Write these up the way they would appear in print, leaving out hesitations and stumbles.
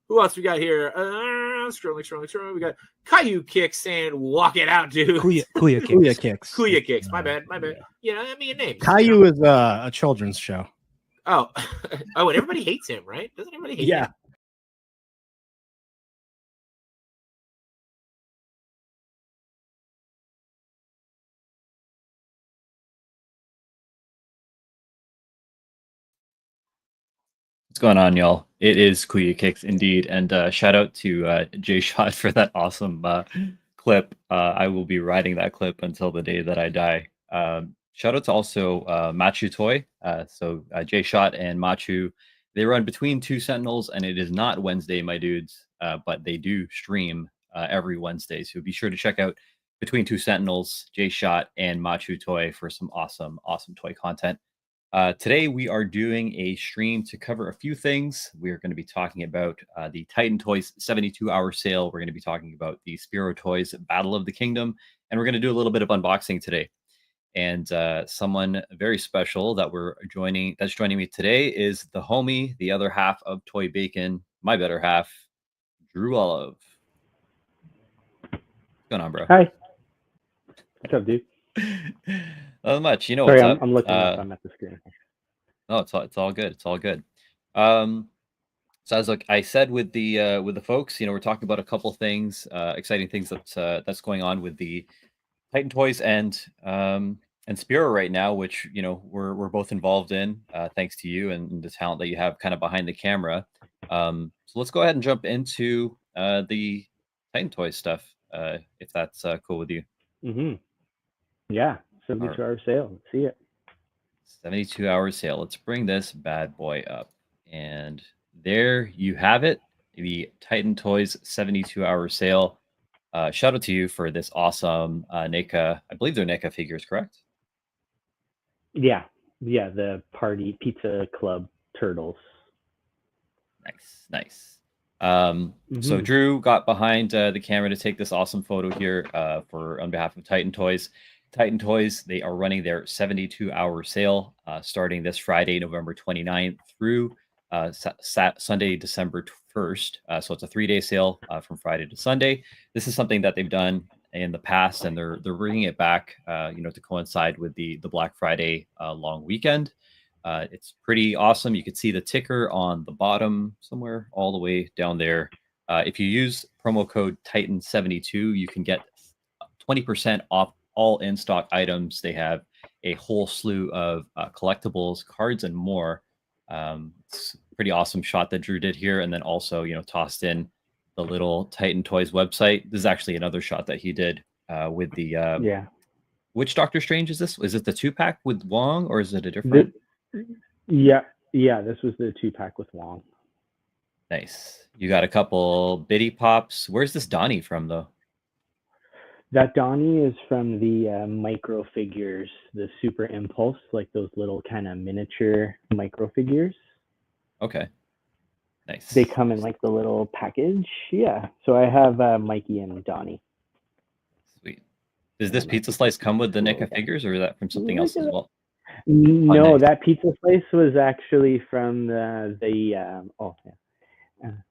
Who else we got here? Scrolling. We got Caillou Kicks saying, "Walk it out, dude." Kuya Kicks. Kuya Kicks. My bad. Yeah, I mean, names. Caillou is a children's show. Oh, and everybody hates him, right? Doesn't everybody hate him? What's going on, y'all? It is Kuya Kicks indeed, and shout out to Jay Shot for that awesome clip. I will be riding that clip until the day that I die. Shout out to also Machu Toy. So Jay Shot and Machu, they run Between Two Sentinels, and it is not Wednesday, my dudes, but they do stream every Wednesday. So be sure to check out Between Two Sentinels, Jay Shot, and Machu Toy for some awesome toy content. Today we are doing a stream to cover a few things. We are going to be talking about the Titan Toyz 72-hour sale. We're going to be talking about the Spero Toys Battle of the Kingdom, and we're going to do a little bit of unboxing today. And someone very special that's joining me today is the homie, the other half of Toy Bacon, my better half, Drew Olive. What's going on, bro? Hi. What's up, dude? Not much. You know Sorry, what's up. I'm looking up. I'm at the screen. No, it's all good. It's all good. So as like I said with the folks, we're talking about a couple things, exciting things that's going on with the Titan Toyz and Spero right now, which we're both involved in, thanks to you and the talent that you have kind of behind the camera. So let's go ahead and jump into the Titan Toyz stuff, if that's cool with you. Mm-hmm. Yeah, 72-hour sale. Let's see it. 72-hour sale. Let's bring this bad boy up, and there you have it, the Titan Toyz 72-hour sale. Shout out to you for this awesome NECA. I believe they're NECA figures, correct? Yeah, the Party Pizza Club turtles. Nice. So Drew got behind the camera to take this awesome photo here on behalf of Titan Toyz. Titan Toyz, they are running their 72-hour sale starting this Friday, November 29th through Sunday, December 1st. So it's a 3-day sale from Friday to Sunday. This is something that they've done in the past, and they're bringing it back, to coincide with the Black Friday long weekend. It's pretty awesome. You can see the ticker on the bottom somewhere all the way down there. If you use promo code Titan72, you can get 20% off all in-stock items. They have a whole slew of collectibles, cards, and more. It's a pretty awesome shot that Drew did here, and then also, tossed in the little Titan Toyz website. This is actually another shot that he did with the Which Doctor Strange is this? Is it the 2-pack with Wong, or is it a different? Yeah. This was the 2-pack with Wong. Nice. You got a couple bitty pops. Where's this Donnie from, though? That Donnie is from the micro figures, the Super Impulse, like those little kind of miniature micro figures. Okay. Nice. They come in like the little package. Yeah. So I have Mikey and Donnie. Sweet. Does this pizza slice come with the NECA figures, or is that from something else as well? No, nice. That pizza slice was actually from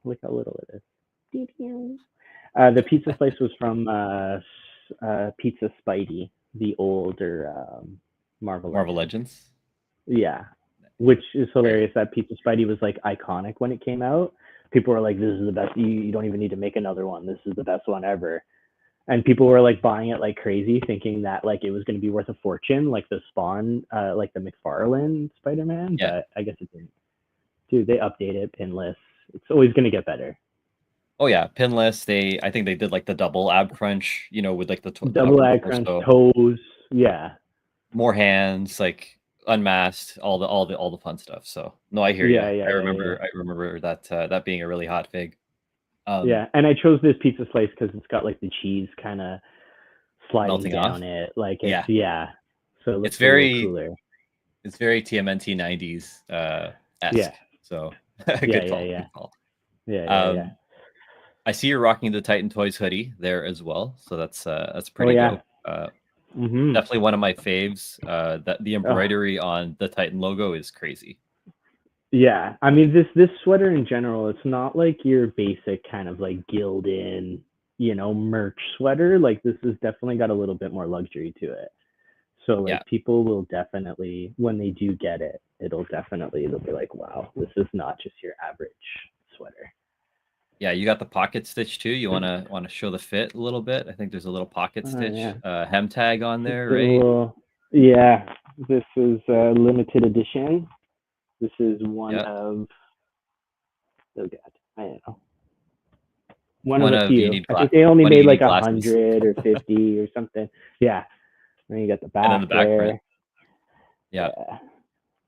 look how little it is. The pizza slice was from Pizza Spidey, the older Marvel Legends. Yeah, which is hilarious. That Pizza Spidey was like iconic when it came out. People were like, "This is the best. You don't even need to make another one. This is the best one ever." And people were like buying it like crazy, thinking that like it was going to be worth a fortune, like the Spawn, like the McFarlane Spider-Man. Yeah. But I guess it didn't. Dude, they update it pinless. It's always going to get better. Oh yeah, pinless. I think they did like the double ab crunch, with like the double ab crunch, toes. Yeah. More hands, like unmasked, all the fun stuff. So no, I hear you. I remember that being a really hot fig. And I chose this pizza slice because it's got like the cheese kind of sliding down off it. Like so it looks it's very cooler. It's very TMNT 90s esque. So good call. Yeah. I see you're rocking the Titan Toyz hoodie there as well, so that's pretty dope. Definitely one of my faves. That the embroidery on the Titan logo is crazy. Yeah, I mean this sweater in general, it's not like your basic kind of like gilded in, merch sweater. Like this has definitely got a little bit more luxury to it. So Yeah. like people will definitely, when they do get it, they'll be like, wow, this is not just your average sweater. Yeah, you got the pocket stitch too. You wanna show the fit a little bit? I think there's a little pocket Oh stitch yeah. hem tag on there, The right? yeah, this is a limited edition. This is one Yeah. of, oh god, I don't know, It's one of one a of few. I think they only one of made you like need glasses. 100 or 50 or something. Yeah. Then you got the And then the back back print. there. Yeah. Yeah, that's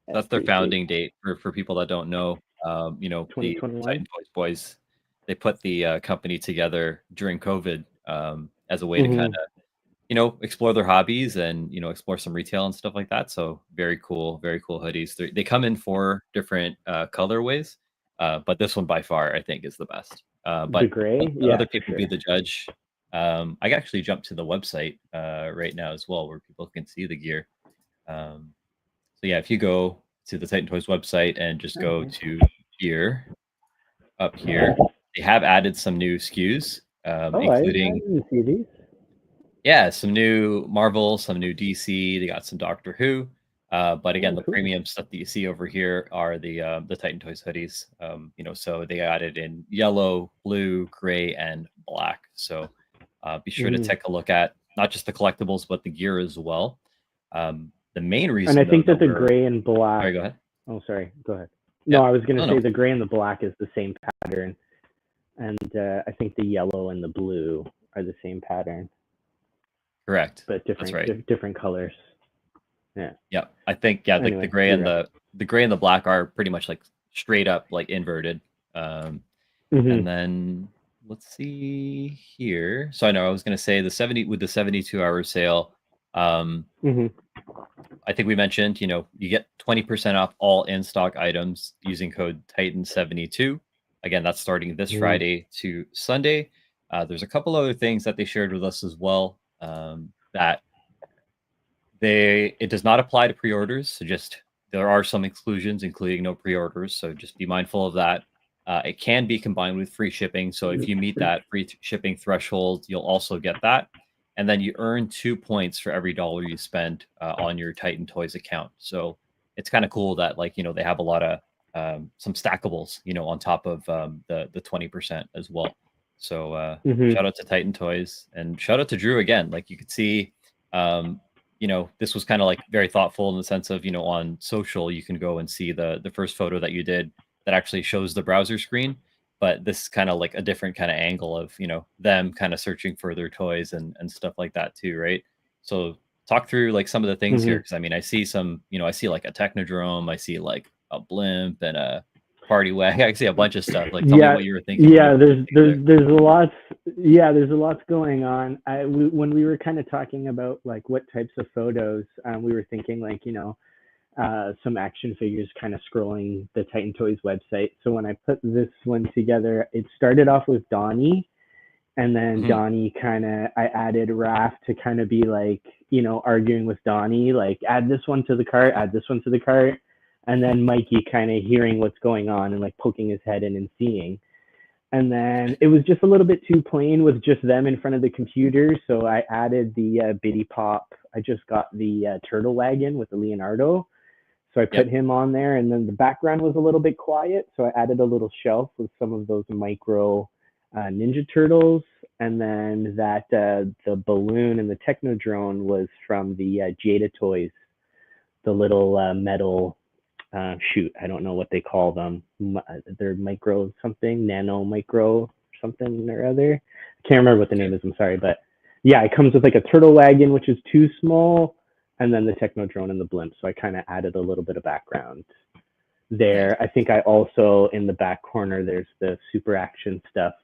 That's their pretty sweet. founding date for people that don't know. The 2021. Titan Toys boys, they put the company together during COVID as a way to kind Mm-hmm. of explore their hobbies and explore some retail and stuff like that. So very cool hoodies. They come in four different colorways, but this one by far I think is the best. The But gray, let yeah, other for people be sure. the judge. I actually jumped to the website right now as well, where people can see the gear. Um, so yeah, if you go to the Titan Toys website and just go Okay. to gear up here, they have added some new SKUs, Oh, I including didn't see these. yeah, some new Marvel, some new DC. They got some Doctor Who. But again, Oh, the cool. premium stuff that you see over here are the Titan Toys hoodies. So they added in yellow, blue, gray, and black. So be sure to Mm. take a look at not just the collectibles but the gear as well. The main And I reason though think that that the we're gray and black. sorry, go ahead. Oh, sorry. Go ahead. Yeah, No, I was gonna no, say no, the gray and the black is the same pattern, and I think the yellow and the blue are the same pattern, correct. but That's different right. different colors. Yeah. Yeah, I think like Anyway, you're right. the gray and the black are pretty much like straight up like inverted. Um, Mm-hmm. And then let's see here. So I know I was going to say the 72-hour sale. Um, Mm-hmm. I think we mentioned, you get 20% off all in stock items using code Titan72. Again, that's starting this Mm-hmm. Friday to Sunday. There's a couple other things that they shared with us as well that it does not apply to pre-orders. So just there are some exclusions, including no pre-orders. So just be mindful of that. It can be combined with free shipping. So if you meet that shipping threshold, you'll also get that. And then you earn 2 points for every dollar you spend on your Titan Toys account. So it's kind of cool that they have a lot of some stackables, on top of the 20% as well. So Mm-hmm. shout out to Titan Toys and shout out to Drew again. Like you could see, this was kind of like very thoughtful in the sense of, on social, you can go and see the first photo that you did that actually shows the browser screen. But this is kind of like a different kind of angle of, them kind of searching for their toys and stuff like that too, right? So talk through like some of the things here. Mm-hmm. Cause I mean, I see some, I see like a Technodrome, I see like a blimp and a party wagon. I see a bunch of stuff. Like tell me Yeah, what you were thinking when you yeah. were There's there. there's there's a lot. Yeah, there's a lot going on. When we were kind of talking about like what types of photos, we were thinking like some action figures kind of scrolling the Titan Toys website. So when I put this one together, it started off with Donnie, and then Mhm. Donnie I added Raph to kind of be like, arguing with Donnie, like add this one to the cart, add this one to the cart. And then Mikey kind of hearing what's going on and like poking his head in and seeing. And then it was just a little bit too plain with just them in front of the computer. So I added the Biddy Pop. I just got the Turtle Wagon with the Leonardo. So I put Yep. him on there, and then the background was a little bit quiet. So I added a little shelf with some of those micro Ninja Turtles. And then the balloon and the Technodrone was from the Jada Toys, the little metal shoot. I don't know what they call them. They're micro something, nano micro something or other. I can't remember what the name is. I'm sorry, but yeah, it comes with like a turtle wagon, which is too small, and then the Technodrone and the blimp. So I kind of added a little bit of background Nice. there. I think I also in the back corner there's the super action stuff.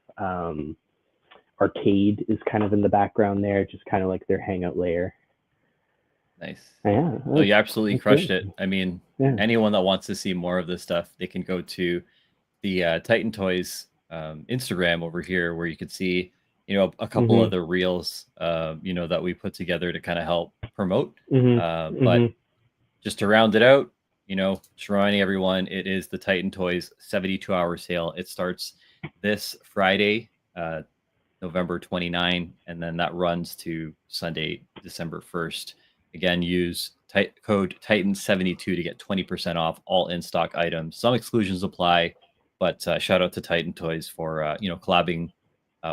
Arcade is kind of in the background there, just kind of like their hangout layer. Nice. Yeah, No, you absolutely crushed it. I mean, yeah. anyone that wants to see more of this stuff, they can go to the Titan Toys Instagram over here, where you could see, a couple Mhm. of the reels, that we put together to kind of help promote. Mhm. But Mhm. just to round it out, just reminding everyone, it is the Titan Toys 72-hour sale. It starts this Friday, November 29, and then that runs to Sunday, December 1st. Again, use code Titan72 to get 20% off all in-stock items. Some exclusions apply, but shout out to Titan Toys for collabing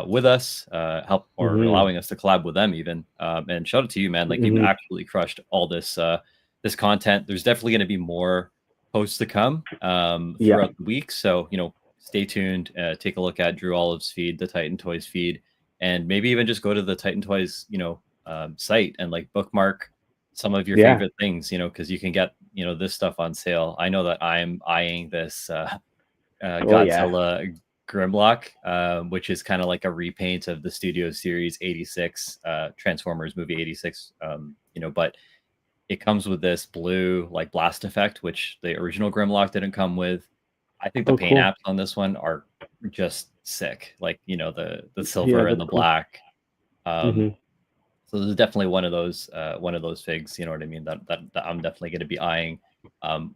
with us, allowing us to collab with them even. And shout out to you, man. Like you've absolutely crushed all this this content. There's definitely going to be more posts to come throughout the week. So, stay tuned. Take a look at Drew Olive's feed, the Titan Toys feed, and maybe even just go to the Titan Toys, site and like bookmark some of your favorite things, because you can get, this stuff on sale. I know that I'm eyeing this Godzilla Grimlock, which is kind of like a repaint of the Studio Series 86, Transformers movie 86, but it comes with this blue like blast effect, which the original Grimlock didn't come with. I think the paint apps on this one are just sick. Like, the silver and the black. So this is definitely one of those figs, you know what I mean, that I'm definitely going to be eyeing.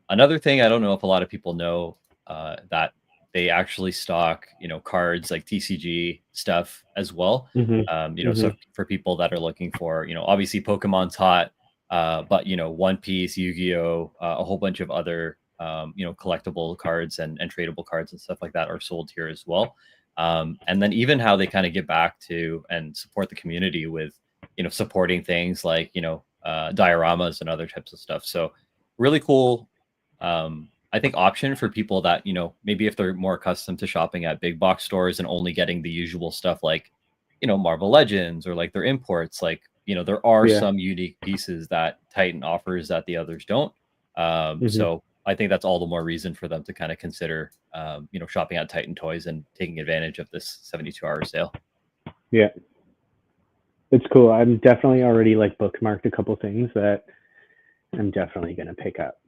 Another thing, I don't know if a lot of people know, that they actually stock, cards like TCG stuff as well. So for people that are looking for, obviously Pokemon's hot, but One Piece, Yu-Gi-Oh, a whole bunch of other collectible cards and tradable cards and stuff like that are sold here as well. And then even how they kind of give back to and support the community with supporting things like dioramas and other types of stuff. So really cool, I think, option for people that maybe if they're more accustomed to shopping at big box stores and only getting the usual stuff like Marvel Legends or like their imports, like there are some unique pieces that Titan offers that the others don't. So I think that's all the more reason for them to kind of consider shopping at Titan Toys and taking advantage of this 72-hour sale. Yeah, it's cool. I'm definitely already like bookmarked a couple things that I'm definitely gonna pick up.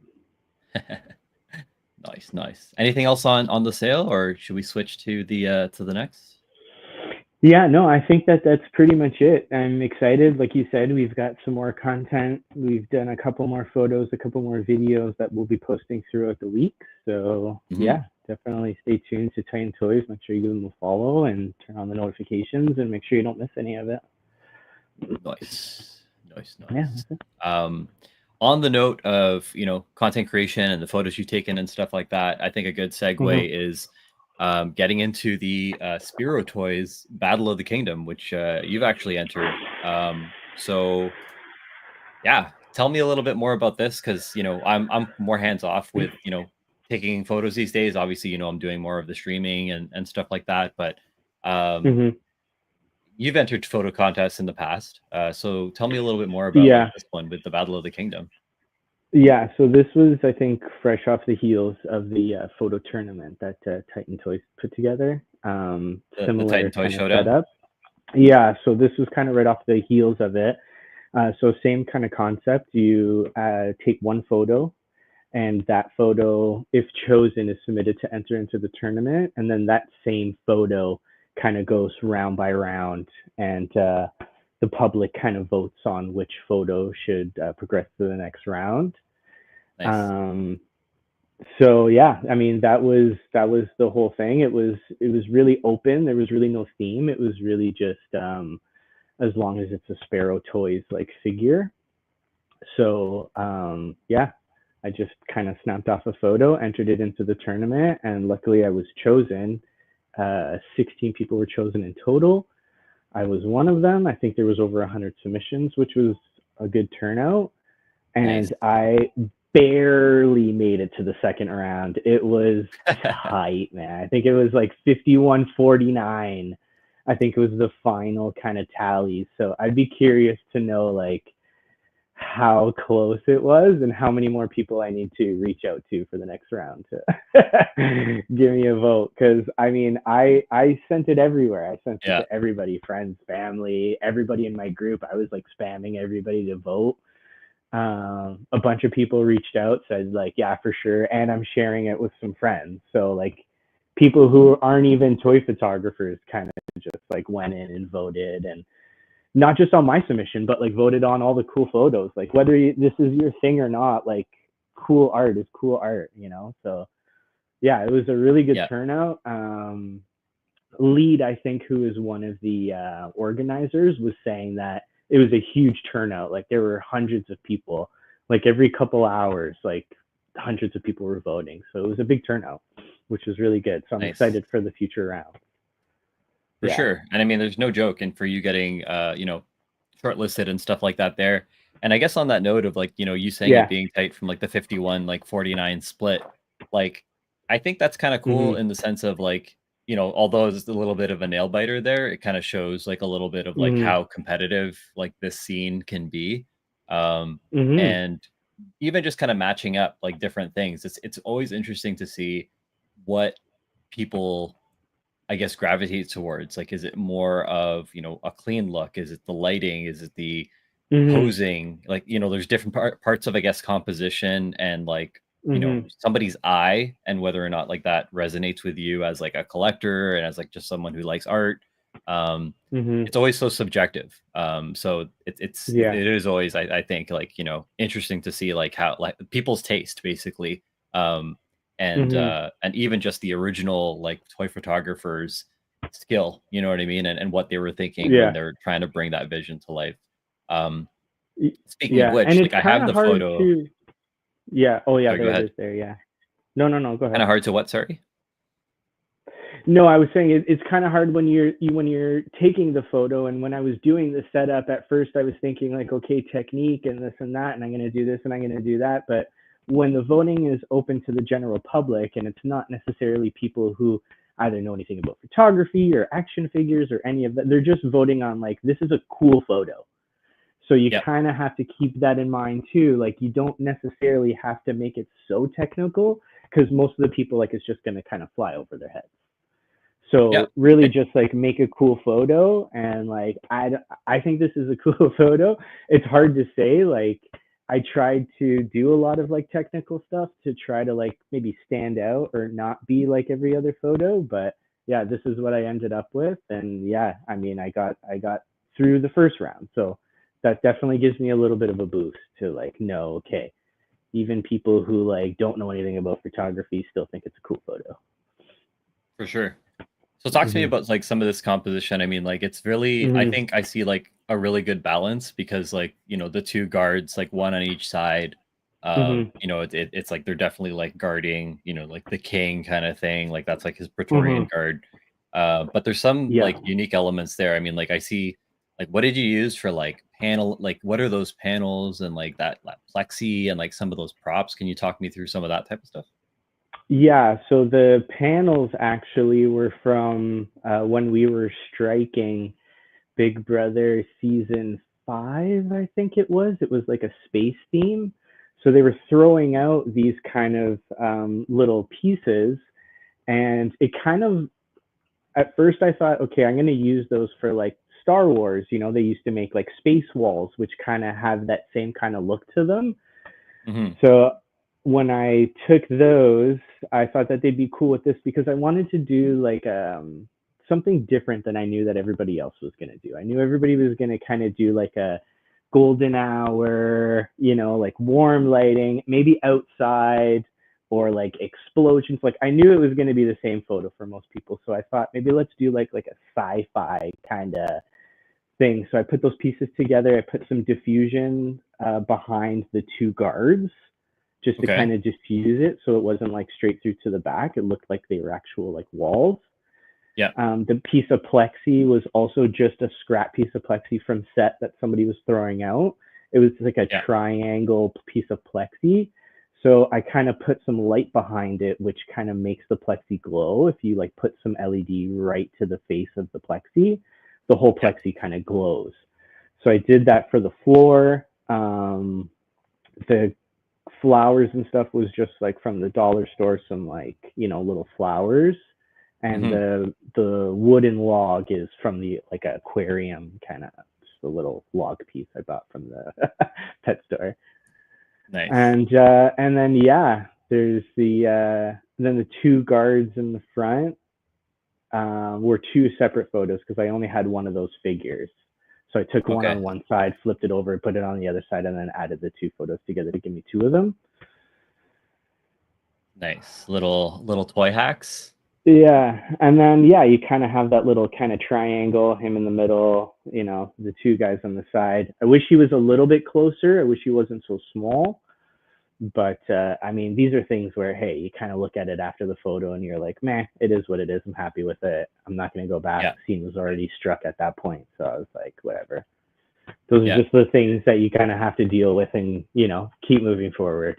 Nice. Anything else on the sale, or should we switch to the next? Yeah, no, I think that's pretty much it. I'm excited. Like you said, we've got some more content. We've done a couple more photos, a couple more videos that we'll be posting throughout the week. So yeah, definitely stay tuned to Titan Toys. Make sure you give them a follow and turn on the notifications and make sure you don't miss any of it. Nice. Yeah. On the note of content creation and the photos you've taken and stuff like that, I think a good segue is getting into the Spero Toys Battle of the Kingdom, which you've actually entered. So yeah, tell me a little bit more about this, because I'm more hands off with taking photos these days. Obviously, I'm doing more of the streaming and stuff like that, but you've entered photo contests in the past. So tell me a little bit more about this one with the Battle of the Kingdom. Yeah, so this was, I think, fresh off the heels of the photo tournament that Titan Toys put together. Similar Titan Toys Showdown. Setup. Yeah, so this was kind of right off the heels of it. So same kind of concept. You take one photo, and that photo, if chosen, is submitted to enter into the tournament, and then that same photo kind of goes round by round, and the public kind of votes on which photo should progress to the next round. Nice. So yeah, I mean, that was the whole thing. It was really open. There was really no theme. It was really just as long as it's a Spero Toys like figure. So yeah, I just kind of snapped off a photo, entered it into the tournament, and luckily I was chosen. 16 people were chosen in total. I was one of them. I think there was over 100 submissions, which was a good turnout. And nice. I barely made it to the second round. It was tight, man. I think it was like 51-49. I think it was the final kind of tally. So I'd be curious to know like how close it was and how many more people I need to reach out to for the next round to give me a vote. Because I mean, I sent it everywhere. I sent it to everybody, friends, family, everybody in my group. I was like spamming everybody to vote. A bunch of people reached out, said like, yeah, for sure. And I'm sharing it with some friends. So like people who aren't even toy photographers kind of just like went in and voted, and not just on my submission, but like voted on all the cool photos. Like whether this is your thing or not, like cool art is cool art, you know. So yeah, it was a really good Yeah. turnout. Lead, I think, who is one of the organizers, was saying that it was a huge turnout. Like there were hundreds of people, like every couple hours, like hundreds of people were voting. So it was a big turnout, which was really good. So I'm Nice. excited for the future round. For sure. And I mean, there's no joke and for you getting, shortlisted and stuff like that there. And I guess on that note of like, you saying it being tight from like the 51, like 49 split, like, I think that's kind of cool in the sense of like, although it's a little bit of a nail biter there, it kind of shows like a little bit of like how competitive like this scene can be. And even just kind of matching up like different things. It's always interesting to see what people, I guess, gravitate towards. Like, is it more of, a clean look? Is it the lighting? Is it the posing? Like, there's different parts of, I guess, composition and like, somebody's eye and whether or not like that resonates with you as like a collector and as like just someone who likes art. It's always so subjective. So it is always, I think, like, interesting to see like how like people's taste basically. And even just the original like toy photographers skill, you know what I mean, and what they were thinking when they're trying to bring that vision to life. Speaking of which, like I have the photo. There it is there. Yeah. No, go ahead. Kind of hard to what? Sorry. No, I was saying it's kind of hard when you're taking the photo. And when I was doing the setup at first, I was thinking like, okay, technique and this and that, and I'm going to do this and I'm going to do that. But when the voting is open to the general public and it's not necessarily people who either know anything about photography or action figures or any of that, they're just voting on like, this is a cool photo. So you kind of have to keep that in mind too. Like you don't necessarily have to make it so technical because most of the people, like, it's just going to kind of fly over their heads. So really just like make a cool photo. And like, I think this is a cool photo. It's hard to say. Like I tried to do a lot of like technical stuff to try to like maybe stand out or not be like every other photo. But yeah, this is what I ended up with. And yeah, I mean, I got through the first round. So that definitely gives me a little bit of a boost to like, no, okay, even people who like don't know anything about photography still think it's a cool photo. For sure. So talk to me about like some of this composition. I mean, like it's really, I think I see like a really good balance because like, the two guards, like one on each side, it's like they're definitely like guarding, like the king kind of thing. Like that's like his Praetorian guard. But there's some like unique elements there. I mean, like I see, like, what did you use for like panel? Like, what are those panels and like that plexi and like some of those props? Can you talk me through some of that type of stuff? Yeah, so the panels actually were from when we were striking Big Brother season 5, I think it was. It was like a space theme. So they were throwing out these kind of little pieces. And it kind of, at first I thought, okay, I'm going to use those for like Star Wars. They used to make like space walls, which kind of have that same kind of look to them. So when I took those, I thought that they'd be cool with this because I wanted to do like something different than I knew that everybody else was going to do. I knew everybody was going to kind of do like a golden hour, like warm lighting, maybe outside or like explosions. Like I knew it was going to be the same photo for most people. So I thought maybe let's do like a sci-fi kind of thing. So I put those pieces together. I put some diffusion behind the two guards just to kind of diffuse it so it wasn't like straight through to the back. It looked like they were actual like walls. The piece of plexi was also just a scrap piece of plexi from set that somebody was throwing out. It was like a triangle piece of plexi. So I kind of put some light behind it, which kind of makes the plexi glow. If you like put some LED right to the face of the plexi, the whole plexi kind of glows. So I did that for the floor. The flowers and stuff was just like from the dollar store, some like, little flowers. And the wooden log is from the like aquarium kind of, just a little log piece I bought from the pet store. Nice. And then there's then the two guards in the front were two separate photos because I only had one of those figures. So I took one on one side, flipped it over, put it on the other side, and then added the two photos together to give me two of them. Nice little toy hacks. Yeah, and then you kind of have that little kind of triangle, him in the middle, the two guys on the side. I wish he was a little bit closer. I wish he wasn't so small. But I mean, these are things where, hey, you kind of look at it after the photo and you're like, man, it is what it is. I'm happy with it. I'm not going to go back. Yeah. The scene was already struck at that point. So I was like, whatever. Those are just the things that you kind of have to deal with and, keep moving forward.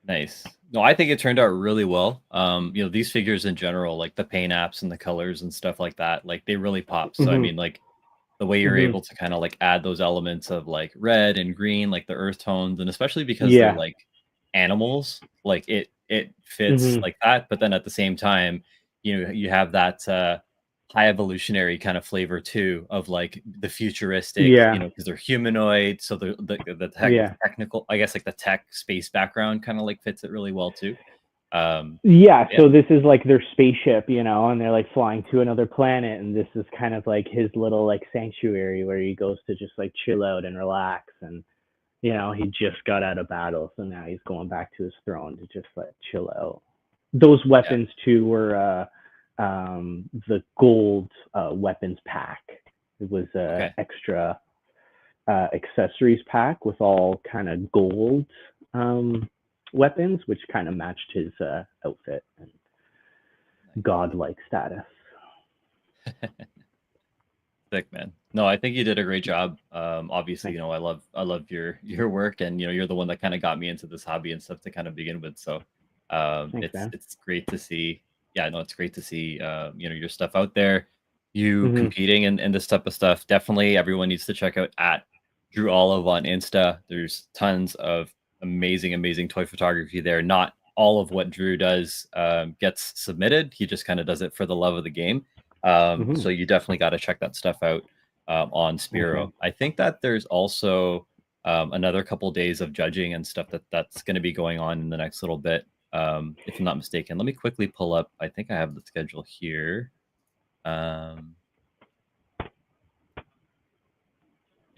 Nice. No, I think it turned out really well. These figures in general, like the paint apps and the colors and stuff like that, like they really pop. So I mean, like the way you're able to kind of like add those elements of like red and green, like the earth tones, and especially because they're like animals, like it fits like that. But then at the same time, you have that high evolutionary kind of flavor too of like the futuristic, because they're humanoid. So the technical, I guess, like the tech space background kind of like fits it really well too. So this is like their spaceship, and they're like flying to another planet, and this is kind of like his little like sanctuary where he goes to just like chill out and relax. And he just got out of battle, so now he's going back to his throne to just like chill out. Those weapons too were the gold weapons pack. It was a extra accessories pack with all kind of gold weapons, which kind of matched his outfit and godlike status. Sick, man. No, I think you did a great job. Obviously, I love your work, and you're the one that kind of got me into this hobby and stuff to kind of begin with. So it's great to see. Yeah, no, it's great to see your stuff out there, you competing and this type of stuff. Definitely everyone needs to check out at Drew Olive on Insta. There's tons of amazing toy photography there. Not all of what Drew does gets submitted. He just kind of does it for the love of the game. So you definitely got to check that stuff out on Spero. I think that there's also another couple days of judging and stuff that's going to be going on in the next little bit. If I'm not mistaken. Let me quickly pull up. I think I have the schedule here. There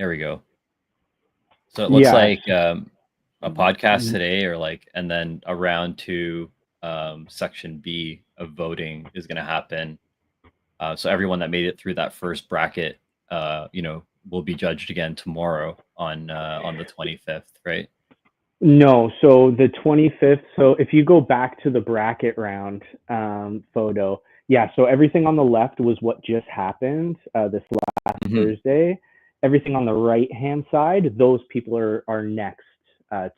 we go. So it looks like a podcast today, or like, and then a round 2 section B of voting is going to happen. So everyone that made it through that first bracket, will be judged again tomorrow on the 25th, right? No, so the 25th. So if you go back to the bracket round photo, so everything on the left was what just happened this last Thursday. Everything on the right-hand side, those people are next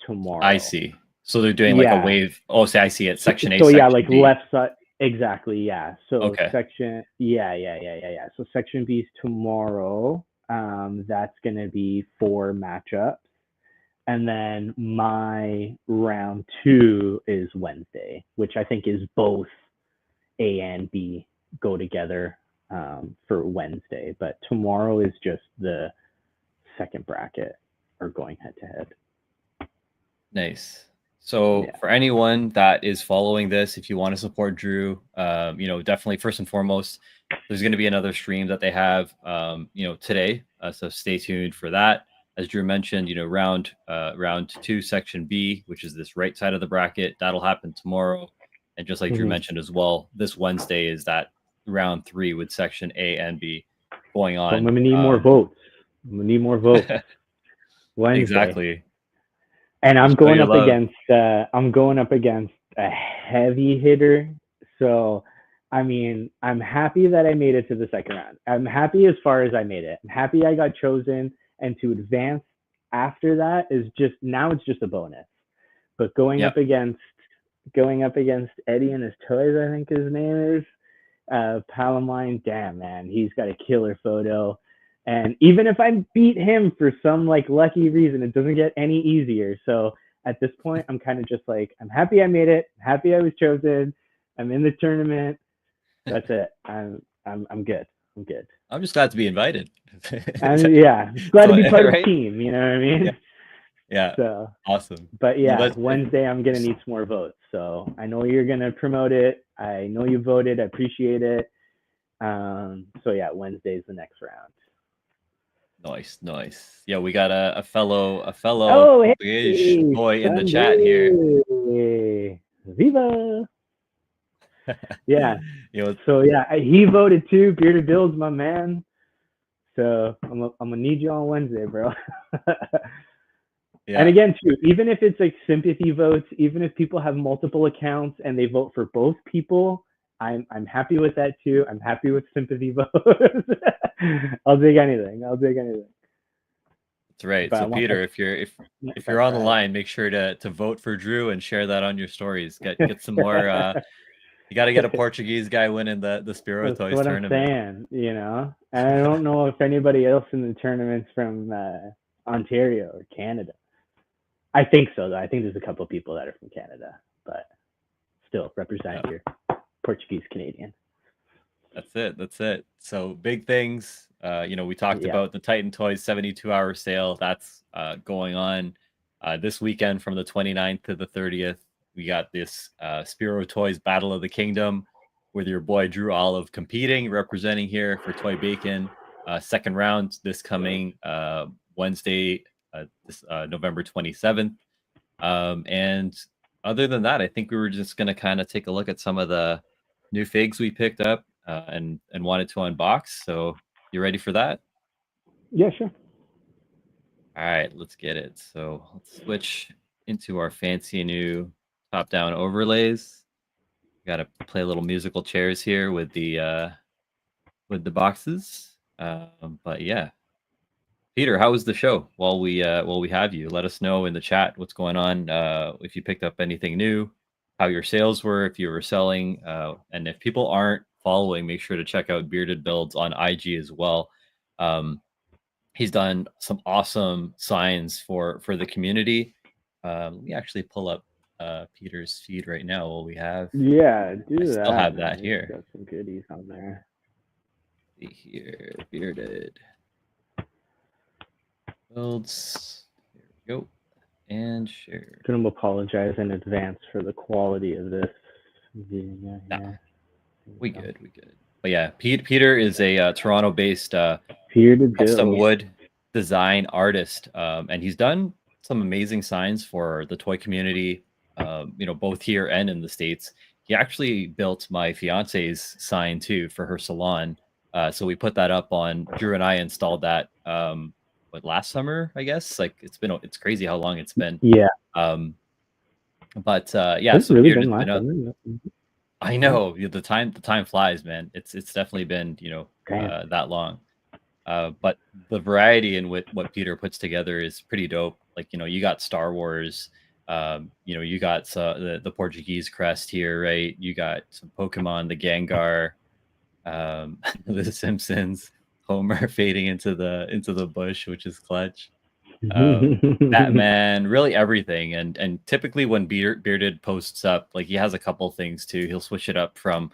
tomorrow. I see. So they're doing like a wave. Oh, I see it. Section A. So section like B. left side. Exactly. Yeah. So section. So section B is tomorrow. That's gonna be 4 matchups. And then my round 2 is Wednesday, which I think is both A and B go together for Wednesday. But tomorrow is just the second bracket or going head to head. Nice. So for anyone that is following this, if you want to support Drew, definitely first and foremost, there's going to be another stream that they have, today. So stay tuned for that. As Drew mentioned, round 2, section B, which is this right side of the bracket, that'll happen tomorrow. And just like Drew mentioned as well, this Wednesday is that round 3 with section A and B going on. So I'm gonna need more votes. I'm gonna need more votes. Wednesday. Exactly. And I'm going up against a heavy hitter. So I mean, I'm happy that I made it to the second round. I'm happy as far as I made it. I'm happy I got chosen. And to advance after that is just a bonus. But going up against Eddie and his toys, I think his name is, pal of mine, damn man, he's got a killer photo. And even if I beat him for some like lucky reason, it doesn't get any easier. So at this point, I'm kind of just like, I'm happy I made it. I'm happy I was chosen. I'm in the tournament. That's it. I'm good. I'm good. I'm just glad to be invited. And glad to be part of the team. You know what I mean? Yeah. So awesome. But Wednesday I'm gonna need some more votes. So I know you're gonna promote it. I know you voted. I appreciate it. Wednesday is the next round. Nice. Yeah, we got a fellow hey, boy in the chat here. Viva! Yeah. You know, So yeah, he voted too. Bearded Bill's my man. So I'm gonna need you on Wednesday, bro. yeah. And again, too, even if it's like sympathy votes, even if people have multiple accounts and they vote for both people, I'm happy with that too. I'm happy with sympathy votes. I'll take anything. I'll take anything. That's right. But I So want Peter, that- if you're on the line, make sure to vote for Drew and share that on your stories. Get some more. You got to get a Portuguese guy winning the Spero That's Toys what tournament. I'm saying, And I don't know if anybody else in the tournament's from Ontario or Canada. I think so, though. I think there's a couple of people that are from Canada, but still represent your Portuguese Canadian. That's it. So big things. We talked about the Titan Toyz 72-hour sale. That's going on this weekend from the 29th to the 30th. We got this Spero Toys Battle of the Kingdom with your boy Drew Olive competing, representing here for Toy Bacon. Second round this coming Wednesday, November 27th. And other than that, I think we were just going to kind of take a look at some of the new figs we picked up and wanted to unbox. So you ready for that? Yeah, sure. All right, let's get it. So let's switch into our fancy new top-down overlays. Got to play a little musical chairs here with the boxes. But yeah, Peter, how was the show? While we have you, let us know in the chat what's going on. If you picked up anything new, how your sales were, if you were selling, and if people aren't following, make sure to check out Bearded Builds on IG as well. He's done some awesome signs for the community. Let me actually pull up Peter's feed right now. While we have, I still have that here. Got some goodies on there. See here, Bearded Builds. Here we go, and share. I'm gonna apologize in advance for the quality of this. We good. But yeah, Peter is a Toronto-based custom wood design artist, and he's done some amazing signs for the toy community, both here and in the States. He actually built my fiance's sign too for her salon. So we put that up on, Drew and I installed that last summer, I guess. Like it's crazy how long it's been. Yeah. It's so really been last summer. I know the time flies, man. It's definitely been that long. But the variety in what Peter puts together is pretty dope. Like you got Star Wars, you got the Portuguese crest here, right? You got some Pokemon, the Gengar, the Simpsons, Homer fading into the bush, which is clutch. Batman, really everything. And typically when Bearded posts up, like he has a couple things too. He'll switch it up from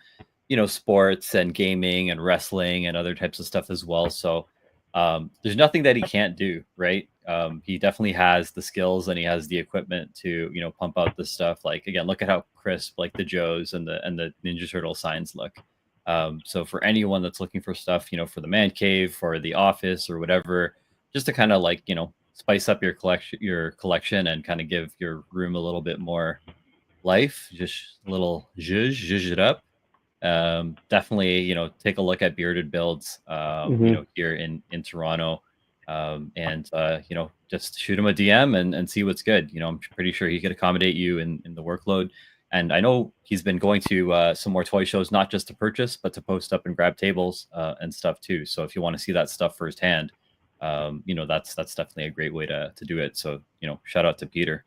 sports and gaming and wrestling and other types of stuff as well. So there's nothing that he can't do, right? He definitely has the skills and he has the equipment to pump out this stuff. Like again, look at how crisp like the Joes and the Ninja Turtle signs look. So for anyone that's looking for stuff, for the man cave, for the office or whatever, just to kind of like spice up your collection and kind of give your room a little bit more life, just a little zhuzh it up. Definitely take a look at Bearded Builds here in Toronto, and just shoot him a DM and see what's good. I'm pretty sure he could accommodate you in the workload. And I know he's been going to some more toy shows, not just to purchase but to post up and grab tables and stuff too. So if you want to see that stuff firsthand, that's definitely a great way to do it. So shout out to Peter,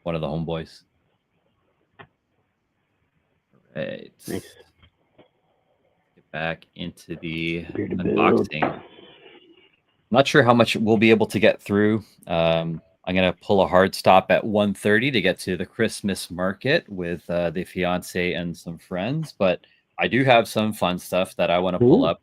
one of the homeboys. All right. Nice. Get back into the unboxing. I'm not sure how much we'll be able to get through. I'm going to pull a hard stop at 1:30 to get to the Christmas market with the fiance and some friends, but I do have some fun stuff that I want to pull up.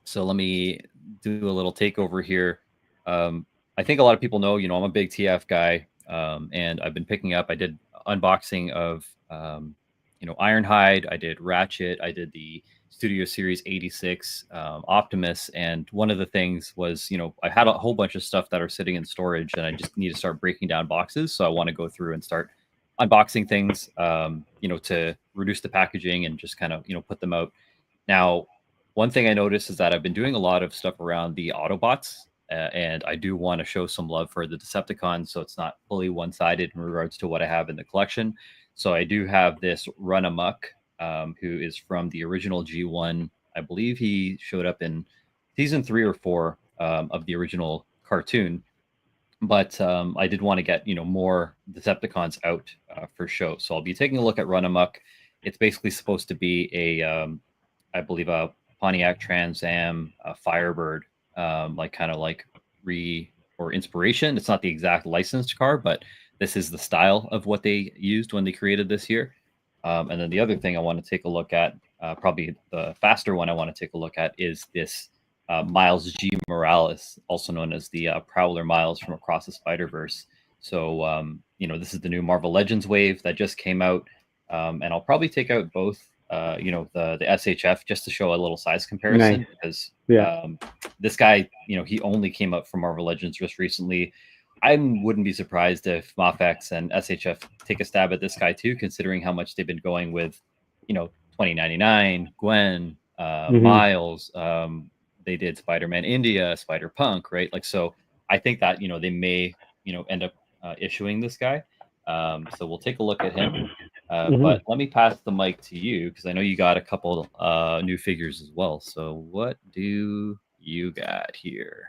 So let me do a little takeover here. I think a lot of people know, I'm a big TF guy, and I've been picking up. I did unboxing of, Ironhide. I did Ratchet. I did the Studio Series 86 Optimus. And one of the things was, I had a whole bunch of stuff that are sitting in storage, and I just need to start breaking down boxes. So I want to go through and start unboxing things, to reduce the packaging and just kind of, put them out. Now, one thing I noticed is that I've been doing a lot of stuff around the Autobots, and I do want to show some love for the Decepticons, so it's not fully one-sided in regards to what I have in the collection. So I do have this Run Amok, who is from the original G1. I believe he showed up in season 3 or 4 of the original cartoon. But I did want to get more Decepticons out for show, so I'll be taking a look at Run Amok. It's basically supposed to be I believe a Pontiac Trans Am Firebird, or inspiration. It's not the exact licensed car, but this is the style of what they used when they created this here. And then the other thing I want to take a look at, probably the faster one I want to take a look at, is this Miles G. Morales, also known as the Prowler Miles from Across the Spider-Verse. So, this is the new Marvel Legends wave that just came out. And I'll probably take out both, the SHF just to show a little size comparison. Nice. Because this guy, he only came up from Marvel Legends just recently. I wouldn't be surprised if Mafex and SHF take a stab at this guy too, considering how much they've been going with, 2099, Gwen, Miles, they did Spider-Man India, Spider-Punk, right? Like, so I think that, they may, end up issuing this guy. So we'll take a look at him. But let me pass the mic to you, because I know you got a couple new figures as well. So what do you got here?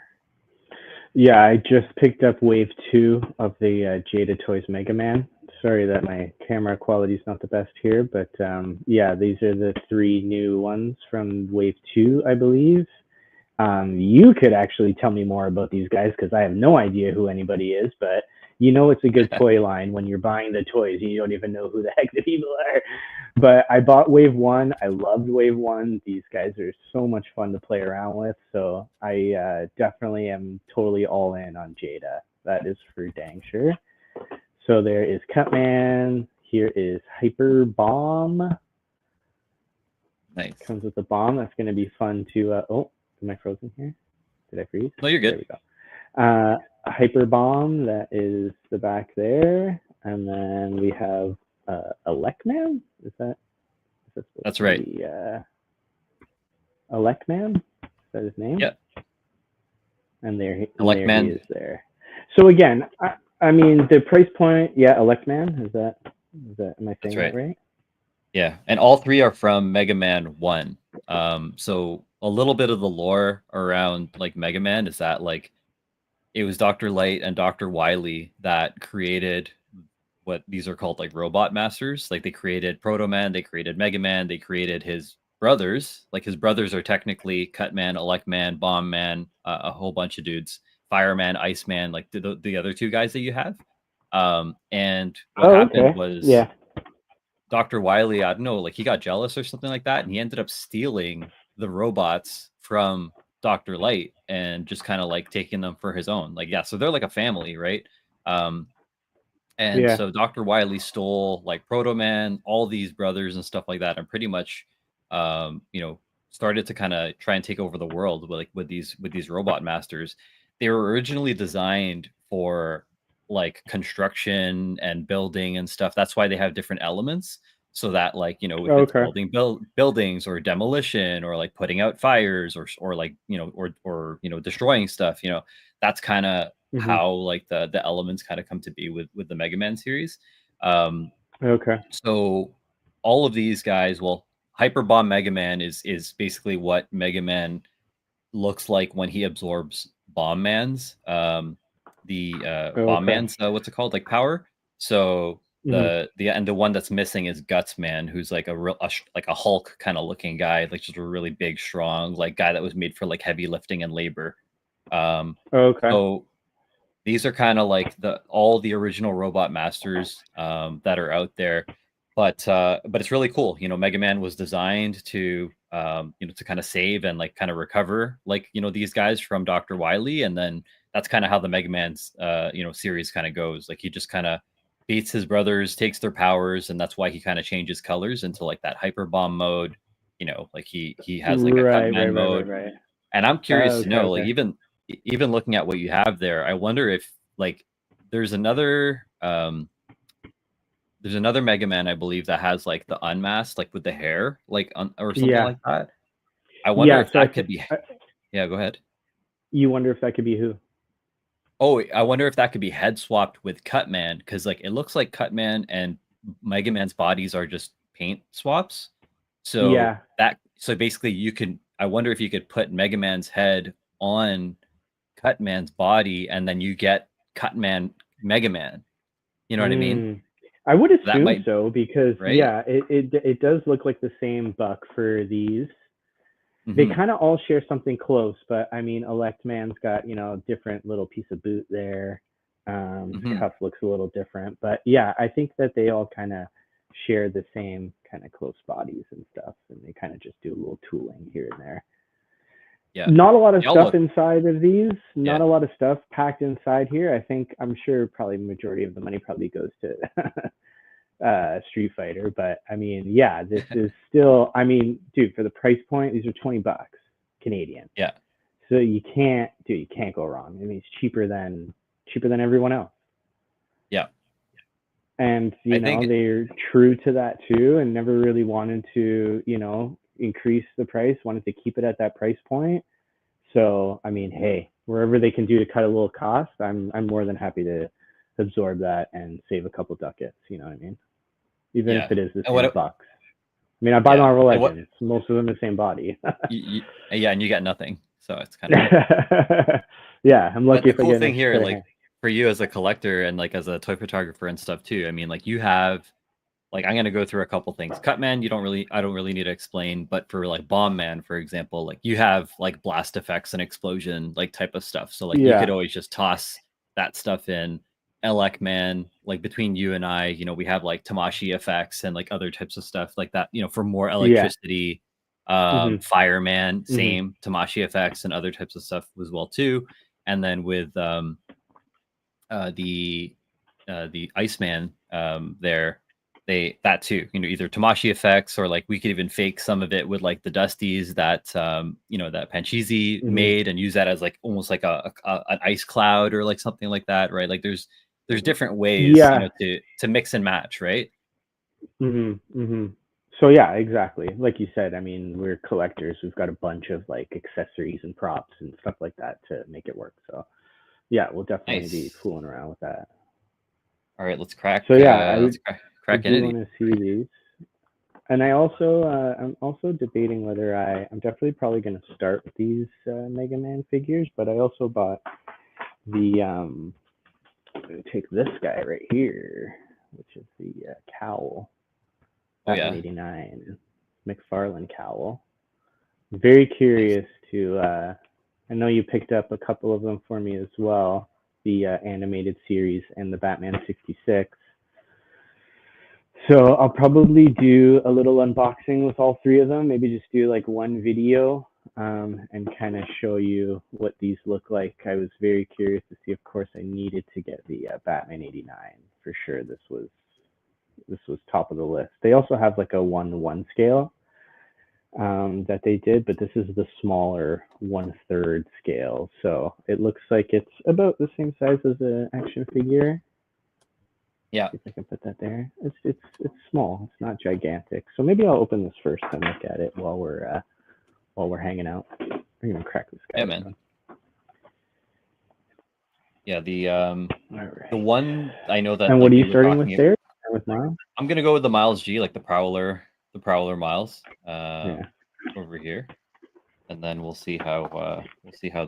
Yeah, I just picked up Wave 2 of the Titan Toyz Mega Man. Sorry that my camera quality is not the best here, but these are the 3 new ones from Wave 2, I believe. You could actually tell me more about these guys, because I have no idea who anybody is, but it's a good toy line when you're buying the toys and you don't even know who the heck the people are. But I bought Wave 1. I loved Wave 1. These guys are so much fun to play around with, so I definitely am totally all in on Jada. That is for dang sure. So there is Cutman. Here is Hyper Bomb. Nice. Comes with a bomb. That's going to be fun to... am I frozen here? Did I freeze? No, you're good. There we go. Hyper Bomb, that is the back there. And then we have Electman? Is that's right. Electman? Is that his name? Yep. And there he is there. So again, I mean, the price point, Electman, is that am I saying that right? Yeah, and all 3 are from Mega Man 1. So a little bit of the lore around like Mega Man is that like it was Dr. Light and Dr. Wily that created what these are called like robot masters. Like they created Proto Man, they created Mega Man, they created his brothers. Like his brothers are technically Cutman, Electman, Bomb Man, a whole bunch of dudes. Fireman, Iceman, like the other 2 guys that you have. And what happened was Dr. Wily, I don't know, like he got jealous or something like that, and he ended up stealing the robots from Dr. Light and just kind of like taking them for his own. Like, so they're like a family, right? So Dr. Wily stole like Proto Man, all these brothers and stuff like that, and pretty much started to kind of try and take over the world with these robot masters. They were originally designed for like construction and building and stuff. That's why they have different elements, so that like if it's building buildings or demolition or like putting out fires or like or destroying stuff, that's kind of how like the elements kind of come to be with the Mega Man series. So all of these guys, Hyper Bomb Mega Man is basically what Mega Man looks like when he absorbs Bomb Man's Bomb Man's what's it called, like power. So the one that's missing is Guts Man, who's like a Hulk kind of looking guy, like just a really big, strong like guy that was made for like heavy lifting and labor. So these are kind of like all the original robot masters that are out there, but it's really cool. Mega Man was designed to to kind of save and like kind of recover like these guys from Dr. Wily, and then that's kind of how the Mega Man's series kind of goes. Like he just kind of beats his brothers, takes their powers, and that's why he kind of changes colors into like that Hyper Bomb mode. Like he has like a Cutman mode. Right. And I'm curious to know, like even looking at what you have there, I wonder if like there's another there's another Mega Man, I believe, that has like the unmasked, like with the hair, like or something like that. I wonder if that could be. Yeah, go ahead. You wonder if that could be who? Oh, I wonder if that could be head swapped with Cutman, because like it looks like Cutman and Mega Man's bodies are just paint swaps. So so basically you can. I wonder if you could put Mega Man's head on Cutman's body, and then you get Cutman Mega Man. You know what I mean? I would assume so, because it does look like the same buck for these. They kind of all share something close, but I mean, Elect Man's got, you know, different little piece of boot there. Cuff looks a little different, but yeah, I think that they all kind of share the same kind of close bodies and stuff, and they kind of just do a little tooling here and there. Yeah, not a lot of stuff inside of these. Not a lot of stuff packed inside here. I'm sure probably majority of the money probably goes to Street Fighter, but I mean, yeah, this is still, I mean, dude, for the price point, these are $20 Canadian. Yeah. So you can't go wrong. I mean, it's cheaper than everyone else. Yeah. And you know, they're true to that too, and never really wanted to, you know, increase the price, wanted to keep it at that price point. So I mean, hey, wherever they can do to cut a little cost, I'm more than happy to absorb that and save a couple ducats. You know what I mean? Even if it is the same bucks. I mean, I buy Marvel Legends. Most of them the same body. Yeah, and you get nothing. So it's kind of yeah. I'm lucky. But the cool thing here, like for you as a collector and like as a toy photographer and stuff too. I mean, like you have, like I'm gonna go through a couple things. Cutman, I don't really need to explain, but for like Bomb Man, for example, like you have like blast effects and explosion like type of stuff. So like you could always just toss that stuff in. Elec Man, like between you and I, you know, we have like Tamashi effects and like other types of stuff like that, you know, for more electricity. Fireman, same Tamashi effects and other types of stuff as well too. And then with the Iceman that too, you know, either Tamashi effects or like we could even fake some of it with like the Dusties that you know, that Panchisi made and use that as like almost like an ice cloud or like something like that, right? Like there's different ways, you know, to mix and match, right? So yeah, exactly. Like you said, I mean, we're collectors. We've got a bunch of like accessories and props and stuff like that to make it work. So yeah, we'll definitely be fooling around with that. All right, let's crack. So yeah, let's crack I want to see these. And I also, I'm also debating whether I'm definitely probably going to start with these Mega Man figures, but I also bought the, I'm going to take this guy right here, which is the cowl. Batman 89 McFarlane cowl. Very curious to, I know you picked up a couple of them for me as well, the animated series and the Batman 66. So I'll probably do a little unboxing with all three of them, maybe just do like one video and kind of show you what these look like. I was very curious to see, of course, I needed to get the Batman 89 for sure. This was top of the list. They also have like a 1:1 scale that they did, but this is the smaller 1/3 scale. So it looks like it's about the same size as an action figure. Yeah, if I can put that there. It's small. It's not gigantic. So maybe I'll open this first and look at it while we're hanging out. I'm gonna crack this guy. Yeah, man. Yeah, the one I know that. And what are you starting with there? With Miles? I'm gonna go with the Miles G, like the Prowler Miles, over here, and then we'll see how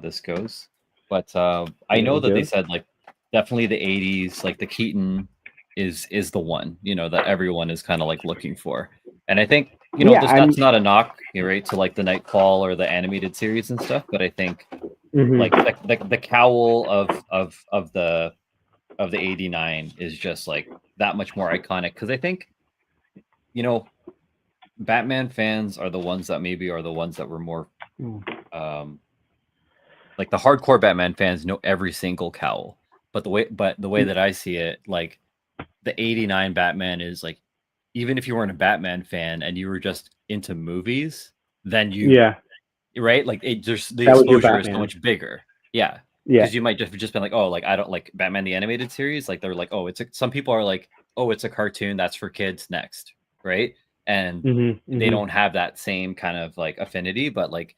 this goes. But I know that they said like definitely the 80s, like the Keaton is the one, you know, that everyone is kind of like looking for. And I think, you know, that's not a knock, right, to like the Nightfall or the animated series and stuff, but I think like the cowl of the 89 is just like that much more iconic, because I think, you know, Batman fans are the ones that were more like the hardcore Batman fans know every single cowl, but the way that I see it, like the 89 Batman is like, even if you weren't a Batman fan and you were just into movies, then right, like the exposure is so much bigger. Because you might just been like, oh, like I don't like Batman the animated series. Like they're like, oh, some people are like, oh, it's a cartoon that's for kids next, right? And Mm-hmm, they mm-hmm. don't have that same kind of like affinity, but like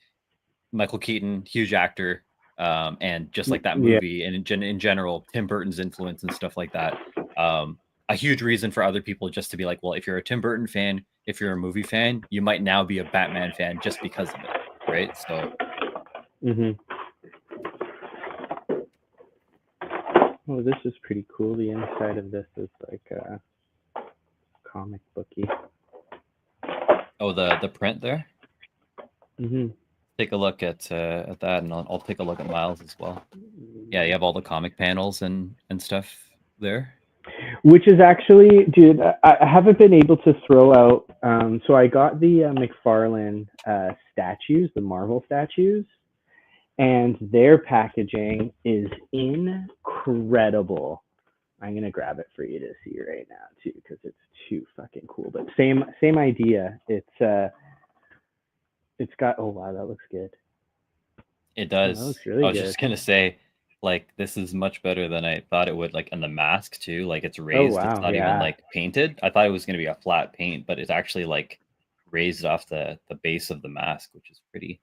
Michael Keaton, huge actor, and just like that Yeah. movie, and in general, Tim Burton's influence and stuff like that. A huge reason for other people just to be like, well, if you're a Tim Burton fan, if you're a movie fan, you might now be a Batman fan just because of it, right? So, Mm-hmm. Oh, this is pretty cool. The inside of this is like a comic booky. oh, the print there. Mm-hmm. Take a look at that, and I'll take a look at Miles as well. Yeah, you have all the comic panels and stuff there. Which is actually, dude, I haven't been able to throw out. So I got the McFarlane statues, the Marvel statues, and their packaging is incredible. I'm gonna grab it for you to see right now too, because it's too fucking cool. But same idea. It's got. Oh wow, that looks good. It does. That looks really I was good. just gonna say, like, this is much better than I thought it would. Like, and the mask too, like it's Oh raised. It's wow, not even yeah. like painted. I thought it was gonna be a flat paint, but it's actually like raised off the base of the mask, which is pretty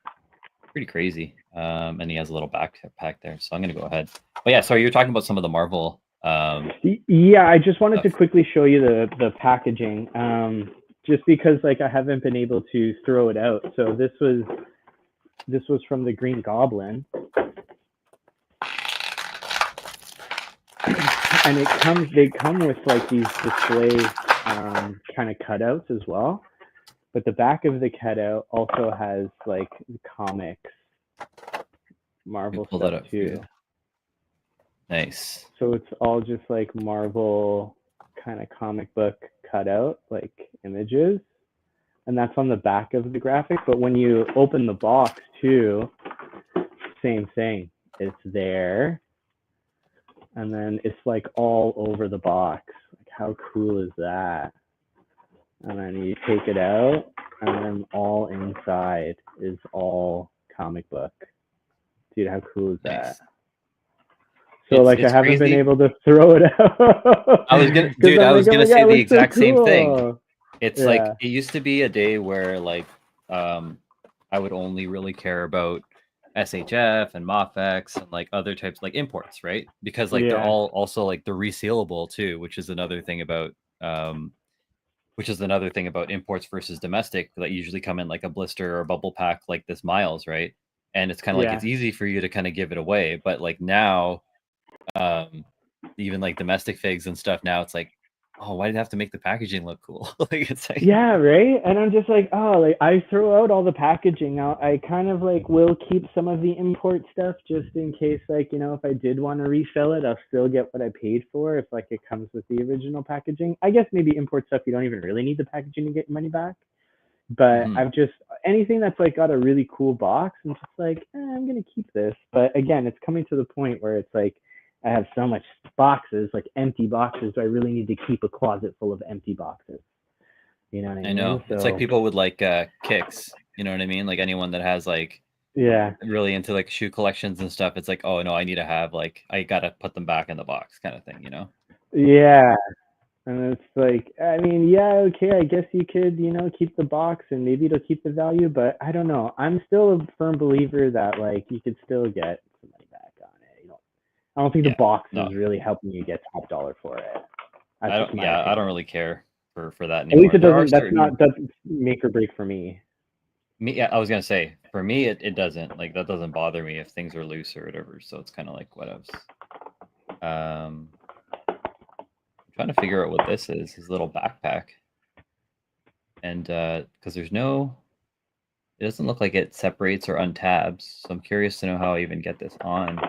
crazy. And he has a little backpack there, so I'm gonna go ahead. But yeah, sorry, you're talking about some of the Marvel. Yeah, I just wanted to stuff. quickly show you the packaging, just because like I haven't been able to throw it out. So this was from the Green Goblin, and they come with like these display kind of cutouts as well. But the back of the cutout also has like comics, Marvel Pull that stuff up for too. you. Nice. So it's all just like Marvel kind of comic book cutout, like images. And that's on the back of the graphic. But when you open the box too, same thing. It's there. And then it's like all over the box. Like how cool is that? And then you take it out, and then all inside is all comic book. Dude, how cool is that? Nice. So like I haven't been crazy. able to throw it out. I was gonna, dude. I was gonna say the exact same thing. It's like it used to be a day where like I would only really care about SHF and MOFX and like other types like imports, right? Because like they're all also like they're resealable too, which is another thing about imports versus domestic that usually come in like a blister or a bubble pack like this Miles, right? And it's kind of like it's easy for you to kind of give it away, but like now even like domestic figs and stuff now it's like, oh, why did you have to make the packaging look cool? Like it's like, yeah, right. And I'm just like, oh, like I throw out all the packaging out. I kind of like will keep some of the import stuff just in case, like, you know, if I did want to refill it, I'll still get what I paid for if like it comes with the original packaging. I guess maybe import stuff you don't even really need the packaging to get your money back. But I've just anything that's like got a really cool box, I'm just like, I'm gonna keep this. But again, it's coming to the point where it's like I have so much boxes, like empty boxes. Do I really need to keep a closet full of empty boxes? You know what I mean? I know. So, it's like people with like kicks, you know what I mean? Like anyone that has like really into like shoe collections and stuff, it's like, oh no, I need to have like I gotta put them back in the box kind of thing, you know? Yeah. And it's like, I mean, yeah, okay, I guess you could, you know, keep the box and maybe it'll keep the value, but I don't know. I'm still a firm believer that like you could still get some money back on it. You know, I don't think the box is really helping you get top dollar for it. I don't really care for that anymore. At least it doesn't. Doesn't make or break for me. Yeah, I was gonna say for me it doesn't, like that doesn't bother me if things are loose or whatever. So it's kind of like whatevs. I'm trying to figure out what this is. His little backpack, and because there's no, it doesn't look like it separates or untabs. So I'm curious to know how I even get this on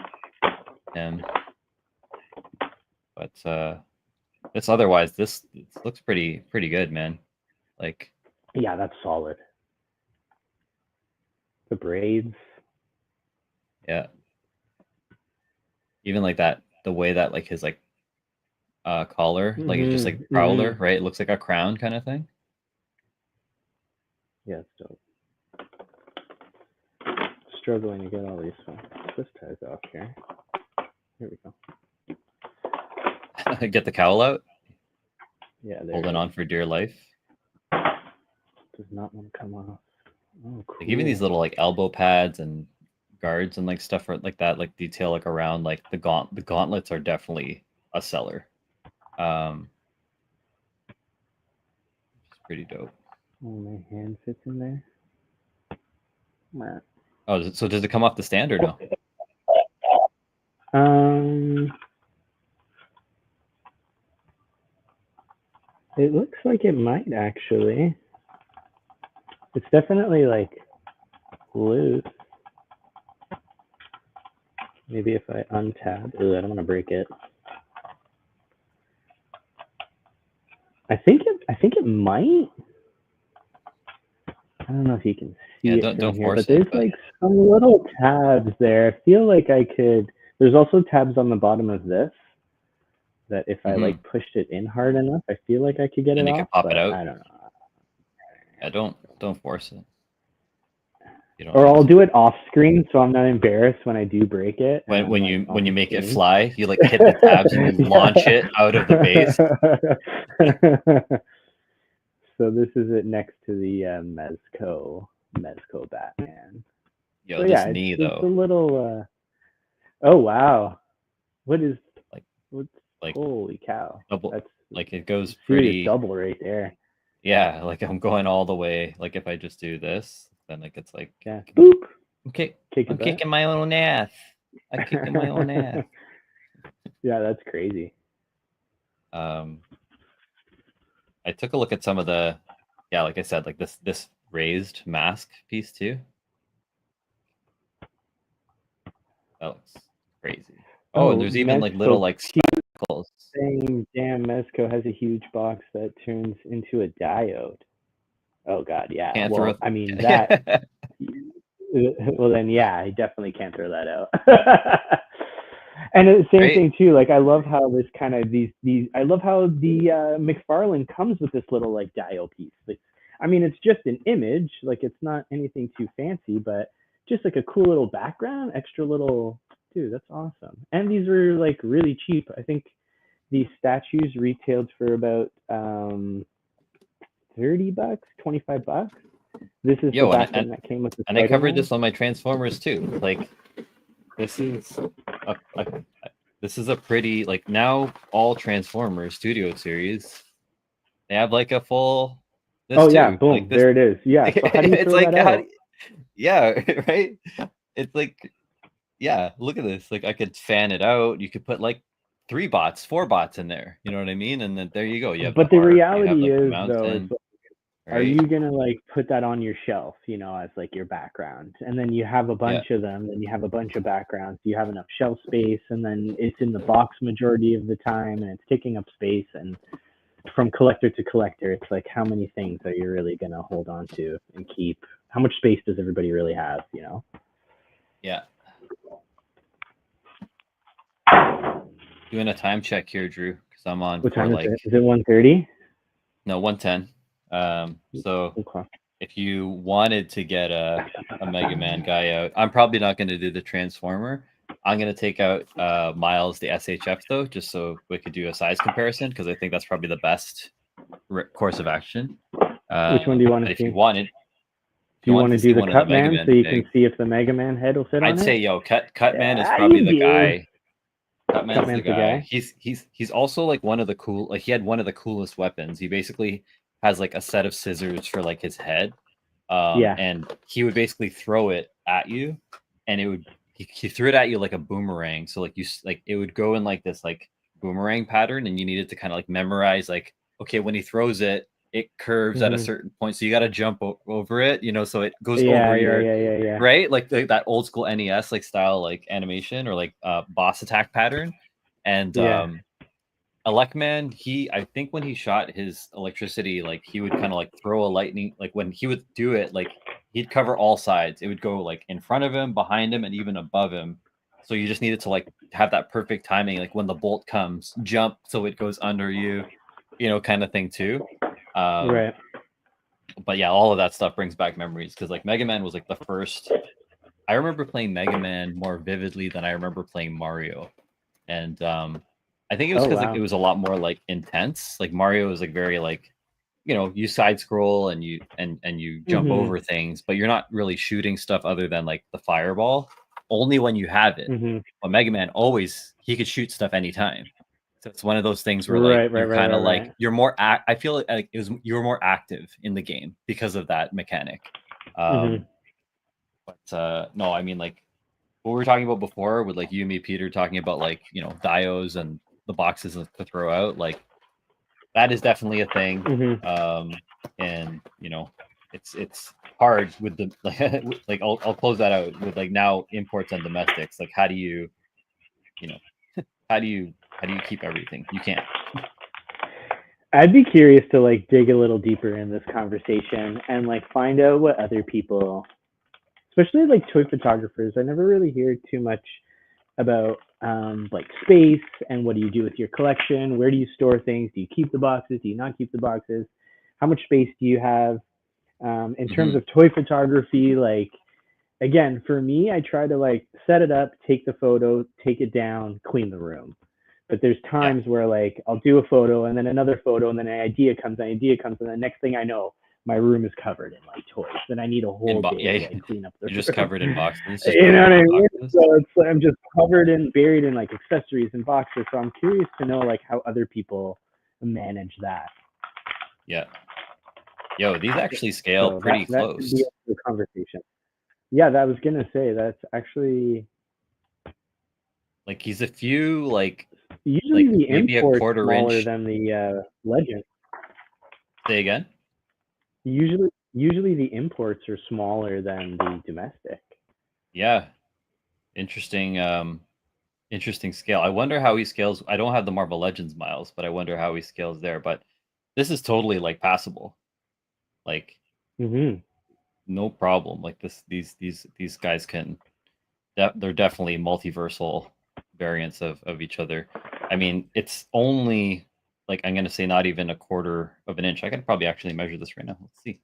him. But it's otherwise this looks pretty good, man. Like yeah, that's solid. The braids. Yeah. Even like that, the way that like his like collar, like it's just like prowler, right? It looks like a crown kind of thing. Yeah, it's dope. Struggling to get all these twist ties off here. Here we go. Get the cowl out. Yeah, there Holding it on for dear life. does not want to come off. Oh, cool. Like even these little like elbow pads and guards and like stuff like that, like detail like around like the gauntlets are definitely a seller. It's pretty dope. Oh, my hand fits in there. Nah. Oh, so does it come off the stand or no? It looks like it might actually. It's definitely like loose. Maybe if I untab. Ooh, I don't want to break it. I think it might. I don't know if you can see Yeah, it don't from here, force but there's it, like some little tabs there. I feel like I could. There's also tabs on the bottom of this that if I like pushed it in hard enough, I feel like I could get and it you off. can pop but it out. I don't know. Yeah, don't force it. You don't Or have I'll to. do it off screen so I'm not embarrassed when I do break it. When you make it fly, you like hit the tabs and you launch it out of the base. So this is it next to the Mezco Batman. Yo, So this yeah, knee it's though. a little. Oh wow, what is like holy cow? Double, That's like it goes serious pretty double right there. Yeah, like I'm going all the way. Like if I just do this, then like it's like boop. Okay, I'm kicking my own ass. I'm kicking my own ass. Yeah, that's crazy. I took a look at some of the, like I said, like this raised mask piece too. That looks crazy. Oh, and there's even like little like sparkles. Saying, damn, Mezco has a huge box that turns into a diode. Oh god, yeah. Can't well, throw... I mean that. Well, then yeah, I definitely can't throw that out. And the same thing too. Like I love how this kind of these. I love how the McFarlane comes with this little like dial piece. Like, I mean, it's just an image. Like it's not anything too fancy, but just like a cool little background, extra little. Dude, that's awesome. And these were like really cheap. I think these statues retailed for about $30, $25. This is the background that came with the. And I covered this on my Transformers too. Like this is a pretty, like, now all Transformers Studio Series, they have like a full. Yeah, boom, like there it is. Yeah, so how do you throw that out? Right. It's like, yeah, look at this. Like I could fan it out. You could put like 3 bots, 4 bots in there. You know what I mean? And then there you go. You have. But the reality is though, is are you gonna like put that on your shelf, as like your background, and then you have a bunch of them, then you have a bunch of backgrounds, you have enough shelf space, and then it's in the box majority of the time, and it's taking up space. And from collector to collector, it's like, how many things are you really gonna hold on to and keep? How much space does everybody really have? Yeah. Doing a time check here, Drew, because I'm on. What time is it? Is it 1:30? No, 1:10. So if you wanted to get a Mega Man guy out, I'm probably not going to do the Transformer. I'm going to take out Miles the SHF though, just so we could do a size comparison, because I think that's probably the best course of action. Which one do you want to see? If you wanted, do you want to do the Cut Man so you can see if the Mega Man head will fit on it? I'd say, Cut Man is probably the guy. Cut Man's the guy. He's also like one of the cool. Like he had one of the coolest weapons. He basically has like a set of scissors for like his head. And he would basically throw it at you, and it would. He threw it at you like a boomerang. So like it would go in like this like boomerang pattern, and you needed to kind of like memorize like, okay, when he throws it, it curves at a certain point, so you got to jump over it, so it goes over your right, like that old school NES like style like animation or like boss attack pattern. And Elecman, I think when he shot his electricity, like he would kind of like throw a lightning, like when he would do it, like he'd cover all sides. It would go like in front of him, behind him, and even above him. So you just needed to like have that perfect timing, like when the bolt comes, jump so it goes under you, kind of thing too. Right. But yeah, all of that stuff brings back memories, because like Mega Man was like the first. I remember playing Mega Man more vividly than I remember playing Mario. And I think it was Oh, because wow. it was a lot more like intense. Like Mario was like very like, you side scroll and you jump Mhm. over things, but you're not really shooting stuff other than like the fireball. Only when you have it. Mhm. But Mega Man always he could shoot stuff anytime. So it's one of those things where like Right. you're kind of like Right. you're more. I feel like you're more active in the game because of that mechanic. Mhm. But no, I mean like what we were talking about before with like you and me, Peter, talking about like dios and the boxes to throw out. Like that is definitely a thing. Mhm. And it's hard with the like I'll close that out with like now imports and domestics. Like how do you how do you keep everything? You can't. I'd be curious to like dig a little deeper in this conversation and like find out what other people, especially like toy photographers, I never really hear too much about like space and what do you do with your collection? Where do you store things? Do you keep the boxes? Do you not keep the boxes? How much space do you have? In terms of toy photography, like again, for me, I try to like set it up, take the photo, take it down, clean the room. But there's times where like I'll do a photo and then another photo and then an idea comes, and the next thing I know, my room is covered in like toys, and I need a whole day to like clean up the You're room. just covered in boxes. You know what I mean? So it's like I'm just covered and buried in like accessories and boxes. So I'm curious to know like how other people manage that. Yeah. Yo, these actually scale pretty close. That could be the conversation. Yeah, that was gonna say that's actually like he's a few like usually the maybe a import's quarter smaller inch. than the legend. Say again? Usually the imports are smaller than the domestic. Yeah. Interesting interesting scale. I wonder how he scales. I don't have the Marvel Legends miles, but I wonder how he scales there. But this is totally like passable. Like no problem. Like these guys can they're definitely multiversal variants of each other. I mean, it's only like I'm gonna say not even a quarter of an inch. I could probably actually measure this right now. Let's see.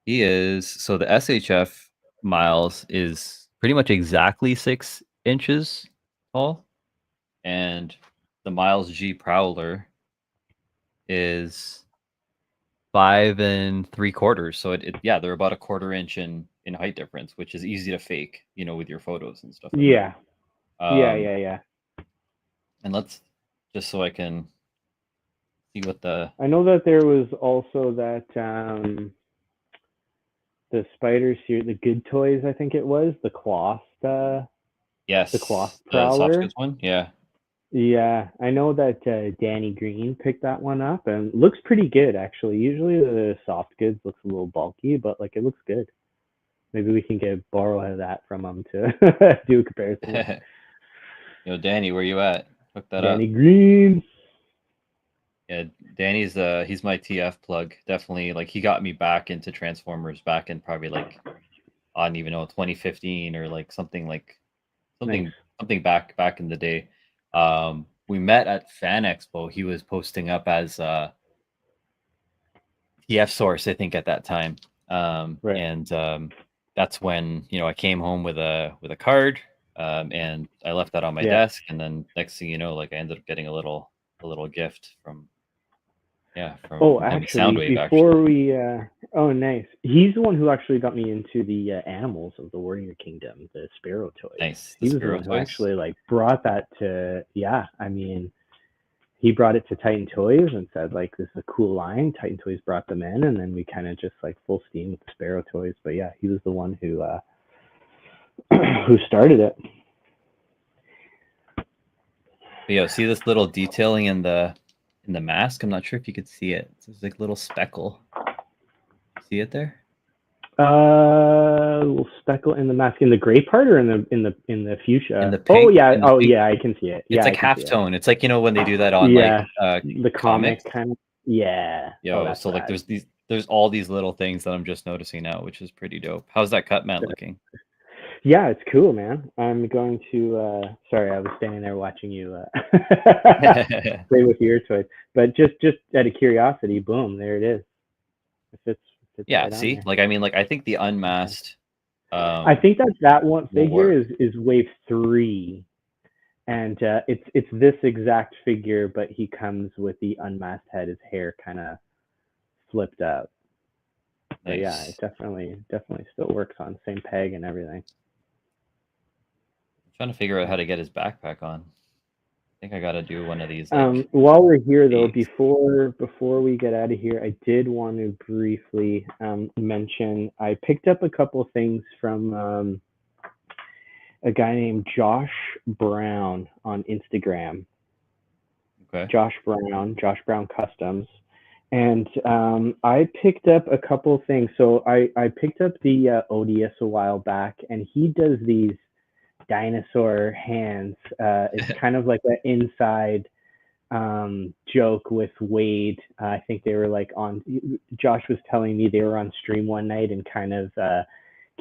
He is so the SHF Miles is pretty much exactly 6 inches tall, and the Miles G Prowler is 5 3/4. So yeah, they're about a quarter inch in height difference, which is easy to fake, with your photos and stuff. Yeah. Yeah. Yeah. And let's just so I can see what the. I know that there was also that the Spider series, the Good Toys, I think it was the cloth. Yes, the cloth the soft prowler. goods one. Yeah. Yeah, I know that Danny Green picked that one up and looks pretty good actually. Usually the soft goods looks a little bulky, but like it looks good. Maybe we can borrow that from him to do a comparison. Yo, Danny, where you at? Hook that Danny up. Green. Yeah, Danny's he's my TF plug. Definitely, like he got me back into Transformers back in probably like I don't even know 2015 or like something Nice. something back in the day. We met at Fan Expo. He was posting up as TF Source, I think, at that time. Right. And that's when I came home with a card, and I left that on my desk. And then next thing you know, like I ended up getting a little gift from Oh, him at actually, Soundwave. before we oh, nice. He's the one who actually got me into the animals of the Warrior Kingdom, the Spero Toys. Nice. He was the one who actually like brought that to. Yeah, I mean, he brought it to Titan Toys and said like, this is a cool line. Titan Toys brought them in, and then we kind of just like full steam with the Spero Toys. But yeah, he was the one who who started it. But yeah, see this little detailing in the mask? I'm not sure if you could see it. It's like little speckle. See it there? Little speckle in the mask, in the gray part or in the fuchsia? In the pink, yeah, I can see it. It's like halftone. It's like when they do that on the comic kind of. Yeah. Yo, so like there's all these little things that I'm just noticing now, which is pretty dope. How's that cut man looking? Yeah, it's cool, man. I'm going to sorry, I was standing there watching you play with your toys. But just out of curiosity, boom, there it is. It fits yeah, right see? Like I mean, like I think the unmasked I think that one figure is wave 3. And it's this exact figure, but he comes with the unmasked head, his hair kind of flipped out. But yeah, it definitely still works on same peg and everything. I'm trying to figure out how to get his backpack on. I think I got to do one of these. While we're here, though, before we get out of here, I did want to briefly mention I picked up a couple things from a guy named Josh Brown on Instagram. Okay. Josh Brown Customs. And I picked up a couple things. So I picked up the Odious a while back, and he does these dinosaur hands. It's kind of like an inside joke with Wade. I think they were like on, Josh was telling me they were on stream one night and kind of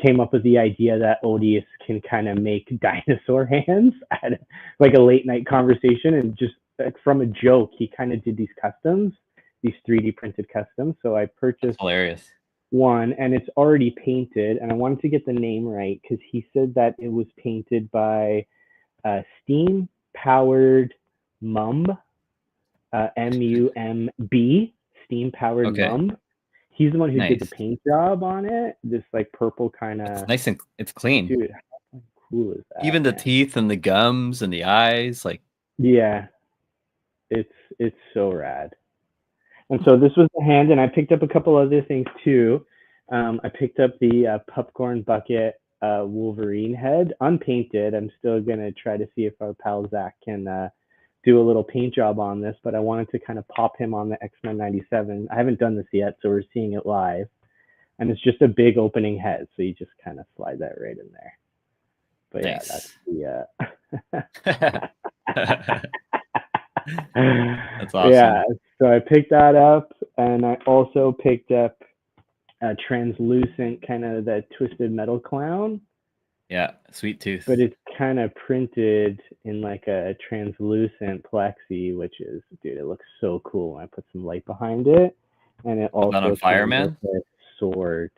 came up with the idea that Odious can kind of make dinosaur hands at like a late night conversation, and just like from a joke, he kind of did these customs, these 3D printed customs. So I purchased That's hilarious. one, and it's already painted, and I wanted to get the name right because he said that it was painted by Steam Powered Mumb, MUMB, Steam Powered Mumb. He's the one who did the paint job on it. This like purple kind of. It's nice and it's clean. Dude, how cool is that? Even the teeth and the gums and the eyes, like. Yeah, it's so rad. And so this was the hand, and I picked up a couple other things too. I picked up the popcorn bucket Wolverine head, unpainted. I'm still gonna try to see if our pal Zach can do a little paint job on this, but I wanted to kind of pop him on the X-Men 97. I haven't done this yet, so we're seeing it live. And it's just a big opening head, so you just kind of slide that right in there. But nice. Yeah, that's the that's awesome. Yeah, so I picked that up, and I also picked up a translucent kind of the Twisted Metal Clown. Yeah, Sweet Tooth. But it's kind of printed in like a translucent plexi, which is, dude, it looks so cool when I put some light behind it. And it also on Fireman? With a sword.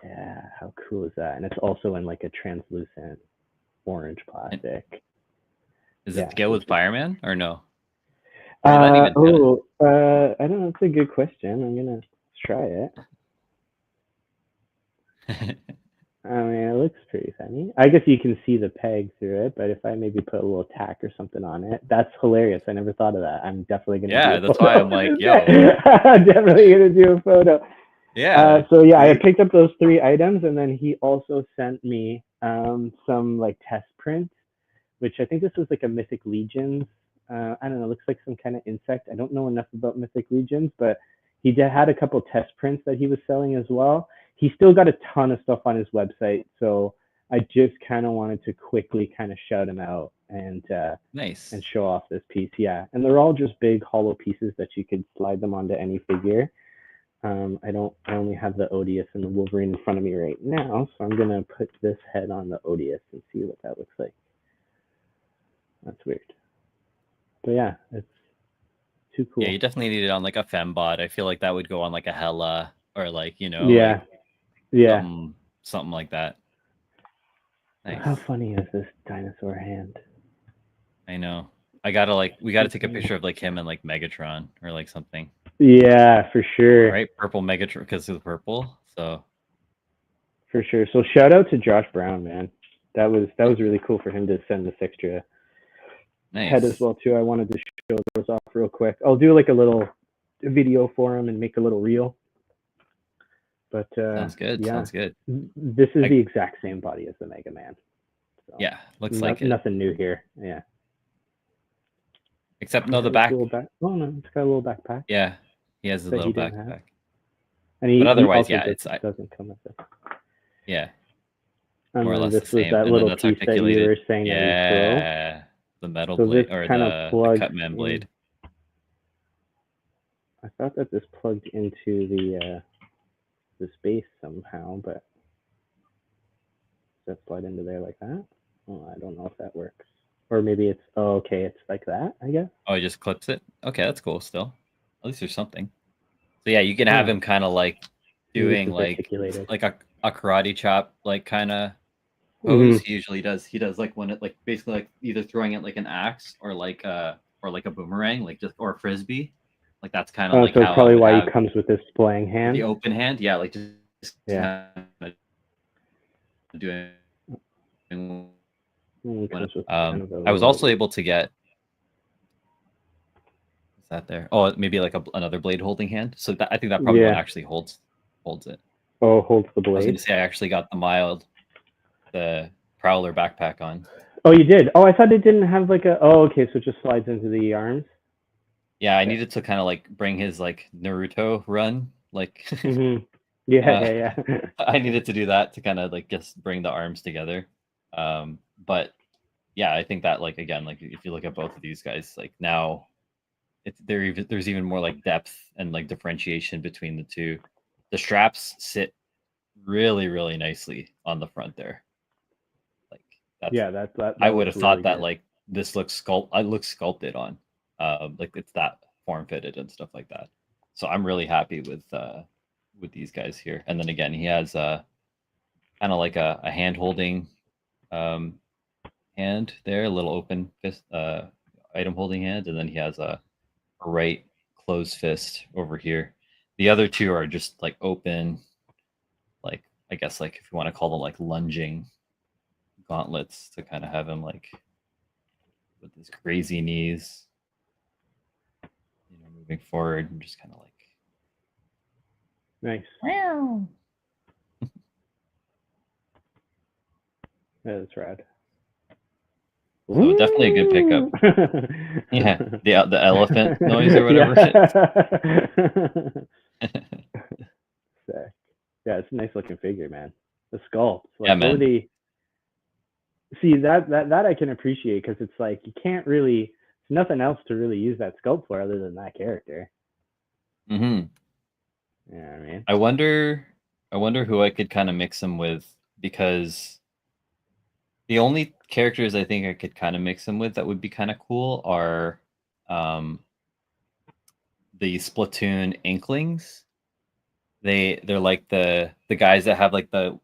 Yeah, how cool is that? And it's also in like a translucent orange plastic. Does it go with Fireman or no? I don't know. That's a good question. I'm gonna try it. I mean, it looks pretty funny. I guess you can see the peg through it, but if I maybe put a little tack or something on it, that's hilarious. I never thought of that. I'm definitely gonna. Yeah, that's why I'm like, yo. I'm definitely gonna do a photo. Yeah. So yeah, I picked up those 3 items, and then he also sent me some like test prints, which I think this was like a Mythic Legions. I don't know. It looks like some kind of insect. I don't know enough about Mythic Legions, but he had a couple test prints that he was selling as well. He still got a ton of stuff on his website, so I just kind of wanted to quickly kind of shout him out and nice and show off this piece. Yeah, and they're all just big hollow pieces that you could slide them onto any figure. I only have the Odious and the Wolverine in front of me right now, so I'm gonna put this head on the Odious and see what that looks like. That's weird, but yeah, it's too cool. Yeah, you definitely need it on like a Fembot. I feel like that would go on like a Hela or like, you know. Yeah. Like, yeah. Something like that. Nice. How funny is this dinosaur hand? I know. We gotta take a picture of like him and like Megatron or like something. Yeah, for sure. Right, purple Megatron because of the purple. So. For sure. So shout out to Josh Brown, man. That was really cool for him to send this extra head as well too. I wanted to show those off real quick. I'll do like a little video for him and make a little reel. But sounds good. Yeah, sounds good. This is the exact same body as the Mega Man. So yeah, looks like it. Nothing new here. Yeah. Except no, the back. Oh no, it's got a little backpack. Yeah, he has a little backpack. And but otherwise, yeah, it doesn't come with it. Yeah. And more or less this the same. Was that and little piece that you were saying. Yeah, the metal blade or the Cutman blade. I thought that this plugged into the base somehow, but does that slide into there like that? Oh, I don't know if that works. Or maybe it's okay, it's like that, I guess. Oh, he just clips it. Okay, that's cool. Still, at least there's something. So yeah, you can have him kind of like doing like a karate chop, like kind of pose he usually does. He does like when it like basically like either throwing it like an axe or like a boomerang, like just or a frisbee. Like that's kind of like so how I probably would why have he comes with this splaying hand. the open hand. Yeah, like just Yeah. kind of doing. He comes with I kind of a was little- also able to get. Is that there? Oh, maybe like another blade holding hand. So that, I think that probably one actually holds it. Oh, holds the I was going blade. to say I actually got the Prowler backpack on. Oh, you did. Oh, I thought it didn't have like a. Oh, okay. So it just slides into the arms. Yeah, I needed to kind of like bring his like Naruto run, like. Yeah. I needed to do that to kind of like just bring the arms together. But yeah, I think that like again, like if you look at both of these guys, like now there's even more like depth and like differentiation between the two. The straps sit really, really nicely on the front there. Like that's that I would have thought really that good. like this looks sculpted on. Like it's that form fitted and stuff like that. So I'm really happy with these guys here. And then again, he has kind of like a hand holding hand there, a little open fist item holding hand, and then he has a right closed fist over here. The other two are just like open, like I guess like if you want to call them like lunging gauntlets to kind of have him like with his crazy knees, you know, moving forward and just kind of like Nice. Meow. Yeah, that's rad. So definitely a good pickup. Yeah, the elephant noise or whatever. Sick. Yeah, it's a nice looking figure, man. The sculpt. Like, Yeah, man. what would see that I can appreciate because it's like you can't really. There's nothing else to really use that sculpt for other than that character. Mm-hmm. Yeah, I mean. I wonder who I could kind of mix him with, because the only characters I think I could kind of mix him with that would be kind of cool are the Splatoon Inklings. They're like the guys that have like the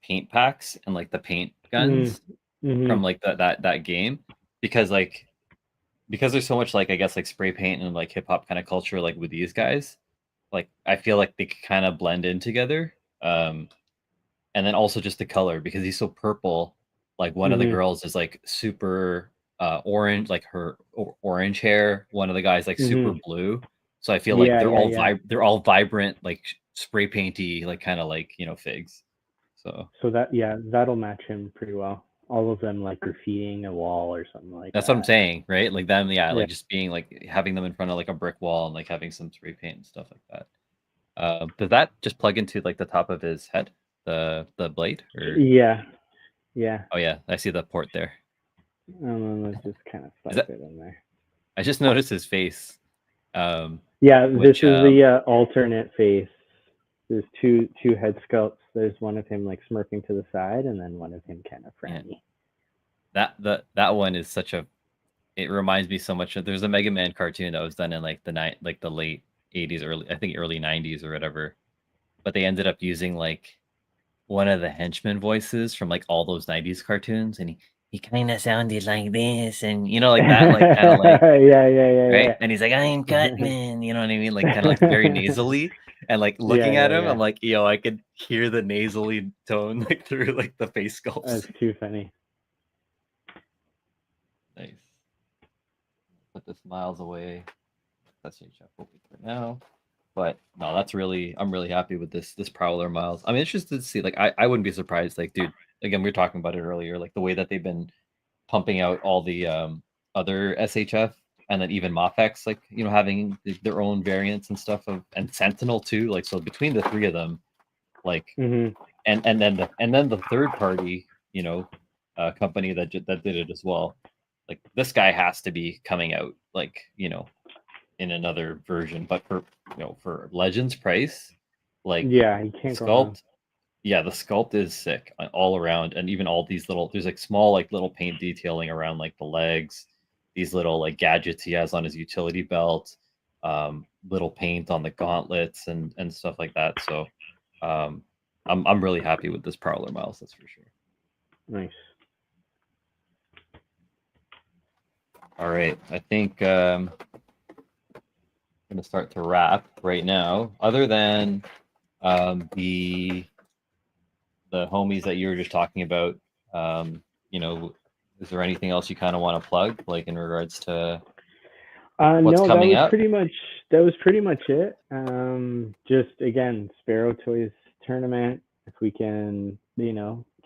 paint packs and like the paint guns from like that game, because there's so much like I guess like spray paint and like hip hop kind of culture like with these guys. Like I feel like they kind of blend in together. And then also just the color, because he's so purple. Like one of the girls is like super orange, like her orange hair. One of the guys like super blue. So I feel like they're all vibrant, like spray painty, like kind of like, you know, figs. So that'll match him pretty well. All of them like graffitiing a wall or something like that's that. what I'm saying, right? Like them, like just being like having them in front of like a brick wall and like having some spray paint and stuff like that. Does that just plug into like the top of his head, the blade? Or... Yeah. Oh yeah, I see the port there. Let's just kind of slide it in there. I just noticed his face. This is the alternate face. There's two head sculpts. There's one of him like smirking to the side, and then one of him kind of frowny. That one is such a. It reminds me so much of. There's a Mega Man cartoon that was done in like the late 80s, early 90s or whatever, but they ended up using like one of the henchman voices from like all those 90s cartoons, and he kind of sounded like this, and you know, like that, like kind of like right. Yeah. And he's like, "I'm Cutman," you know what I mean? Like kind of like very nasally, and like looking at him, I'm like, yo, I could hear the nasally tone like through like the face sculpts. That's too funny. Nice. Put this miles away. That's change up for now. But no, I'm really happy with this Prowler Miles. I'm interested to see, like, I wouldn't be surprised. Like, dude, again, we were talking about it earlier, like the way that they've been pumping out all the other SHF, and then even Mofex, like, you know, having their own variants and stuff and Sentinel too. Like, so between the three of them, like, and then the third party, you know, company that did it as well. Like, this guy has to be coming out, like, you know, in another version, but for Legends price, like you can't go wrong. The sculpt is sick all around, and even all these there's like small like little paint detailing around like the legs, these little like gadgets he has on his utility belt, little paint on the gauntlets and stuff like that. So I'm really happy with this Prowler Miles, that's for sure. Nice. All right, I think I'm going to start to wrap right now. Other than the homies that you were just talking about, you know, is there anything else you kind of want to plug, like in regards to what's No, coming up? That was pretty much it. Just again, Spero Toys tournament. If we can,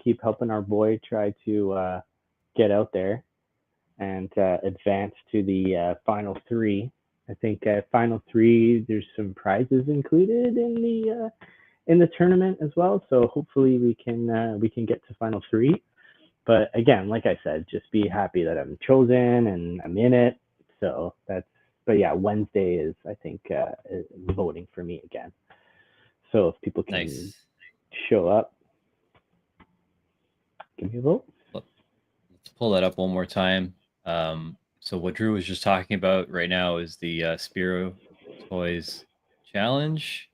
keep helping our boy try to get out there and advance to the final three. I think final three, there's some prizes included in the tournament as well. So hopefully we can get to final three. But again, like I said, just be happy that I'm chosen and I'm in it. So but yeah, Wednesday is, I think, voting for me again. So if people can show up, give me a vote. Let's pull that up one more time. So what Drew was just talking about right now is the Spero Toys Challenge.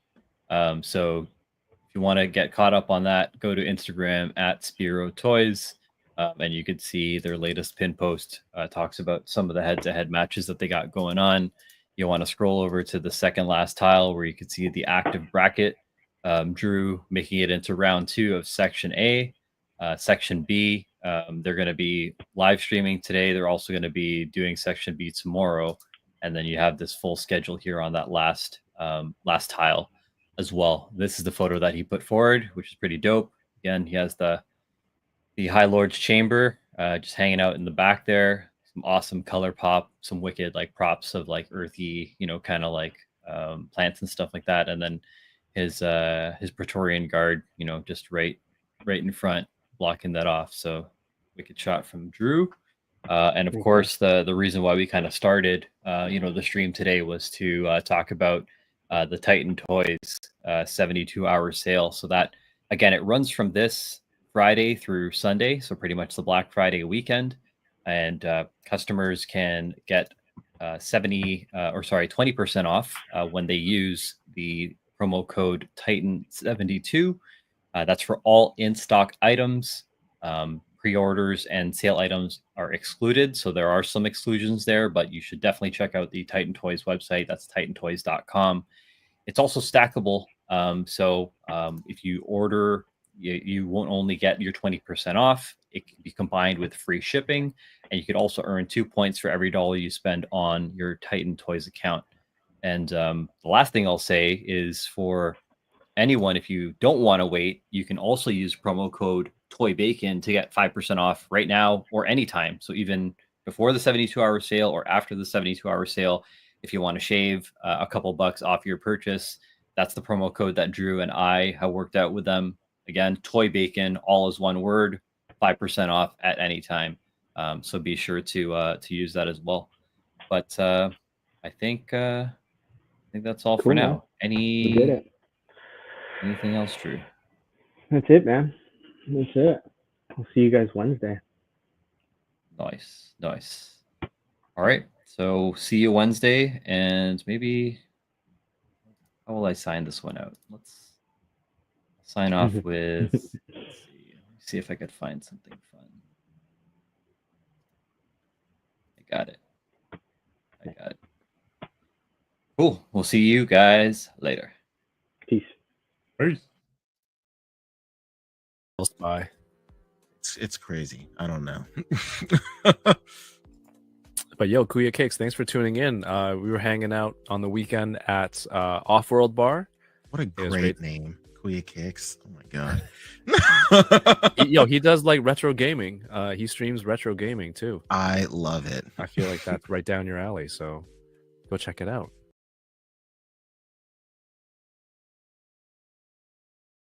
So if you want to get caught up on that, go to Instagram at Spero Toys. And you could see their latest pin post talks about some of the head-to-head matches that they got going on. You want to scroll over to the second last tile where you can see the active bracket. Drew making it into round 2 of Section A. Section B, they're going to be live streaming today. They're also going to be doing Section B tomorrow. And then you have this full schedule here on that last tile as well. This is the photo that he put forward, which is pretty dope. Again, he has the High Lord's Chamber just hanging out in the back there. Some awesome color pop, some wicked like props of like earthy, kind of like plants and stuff like that. And then his Praetorian Guard, just right in front, blocking that off. So wicked shot from Drew. And of course, the reason why we kind of started, the stream today was to talk about the Titan Toyz 72-hour sale. So that, again, it runs from this Friday through Sunday, so pretty much the Black Friday weekend, and customers can get 20% off when they use the promo code Titan72. That's for all in-stock items. Pre-orders and sale items are excluded, so there are some exclusions there, but you should definitely check out the Titan Toyz website. That's titantoyz.com. It's also stackable, so if you order, you won't only get your 20% off. It can be combined with free shipping, and you could also earn 2 points for every $1 you spend on your Titan Toyz account. And the last thing I'll say is for anyone, if you don't want to wait, you can also use promo code TOYBACON to get 5% off right now or anytime. So even before the 72-hour sale or after the 72-hour sale, if you want to shave a couple bucks off your purchase, that's the promo code that Drew and I have worked out with them. Again, TOYBACON, all is one word, 5% off at any time. So be sure to use that as well. But I think that's all for now. We did it. Anything else, Drew? That's it, man. That's it. I'll see you guys Wednesday. Nice. All right. So see you Wednesday, and maybe how will I sign this one out? Let's sign off with. Let's see if I could find something fun. I got it. Cool. We'll see you guys later. Peace. Bye. It's crazy. I don't know. But yo, Kuya Cakes, thanks for tuning in. We were hanging out on the weekend at Off-World Bar. What a great name. Kuya Cakes. Oh my god. He does like retro gaming. He streams retro gaming too. I love it. I feel like that's right down your alley, so go check it out.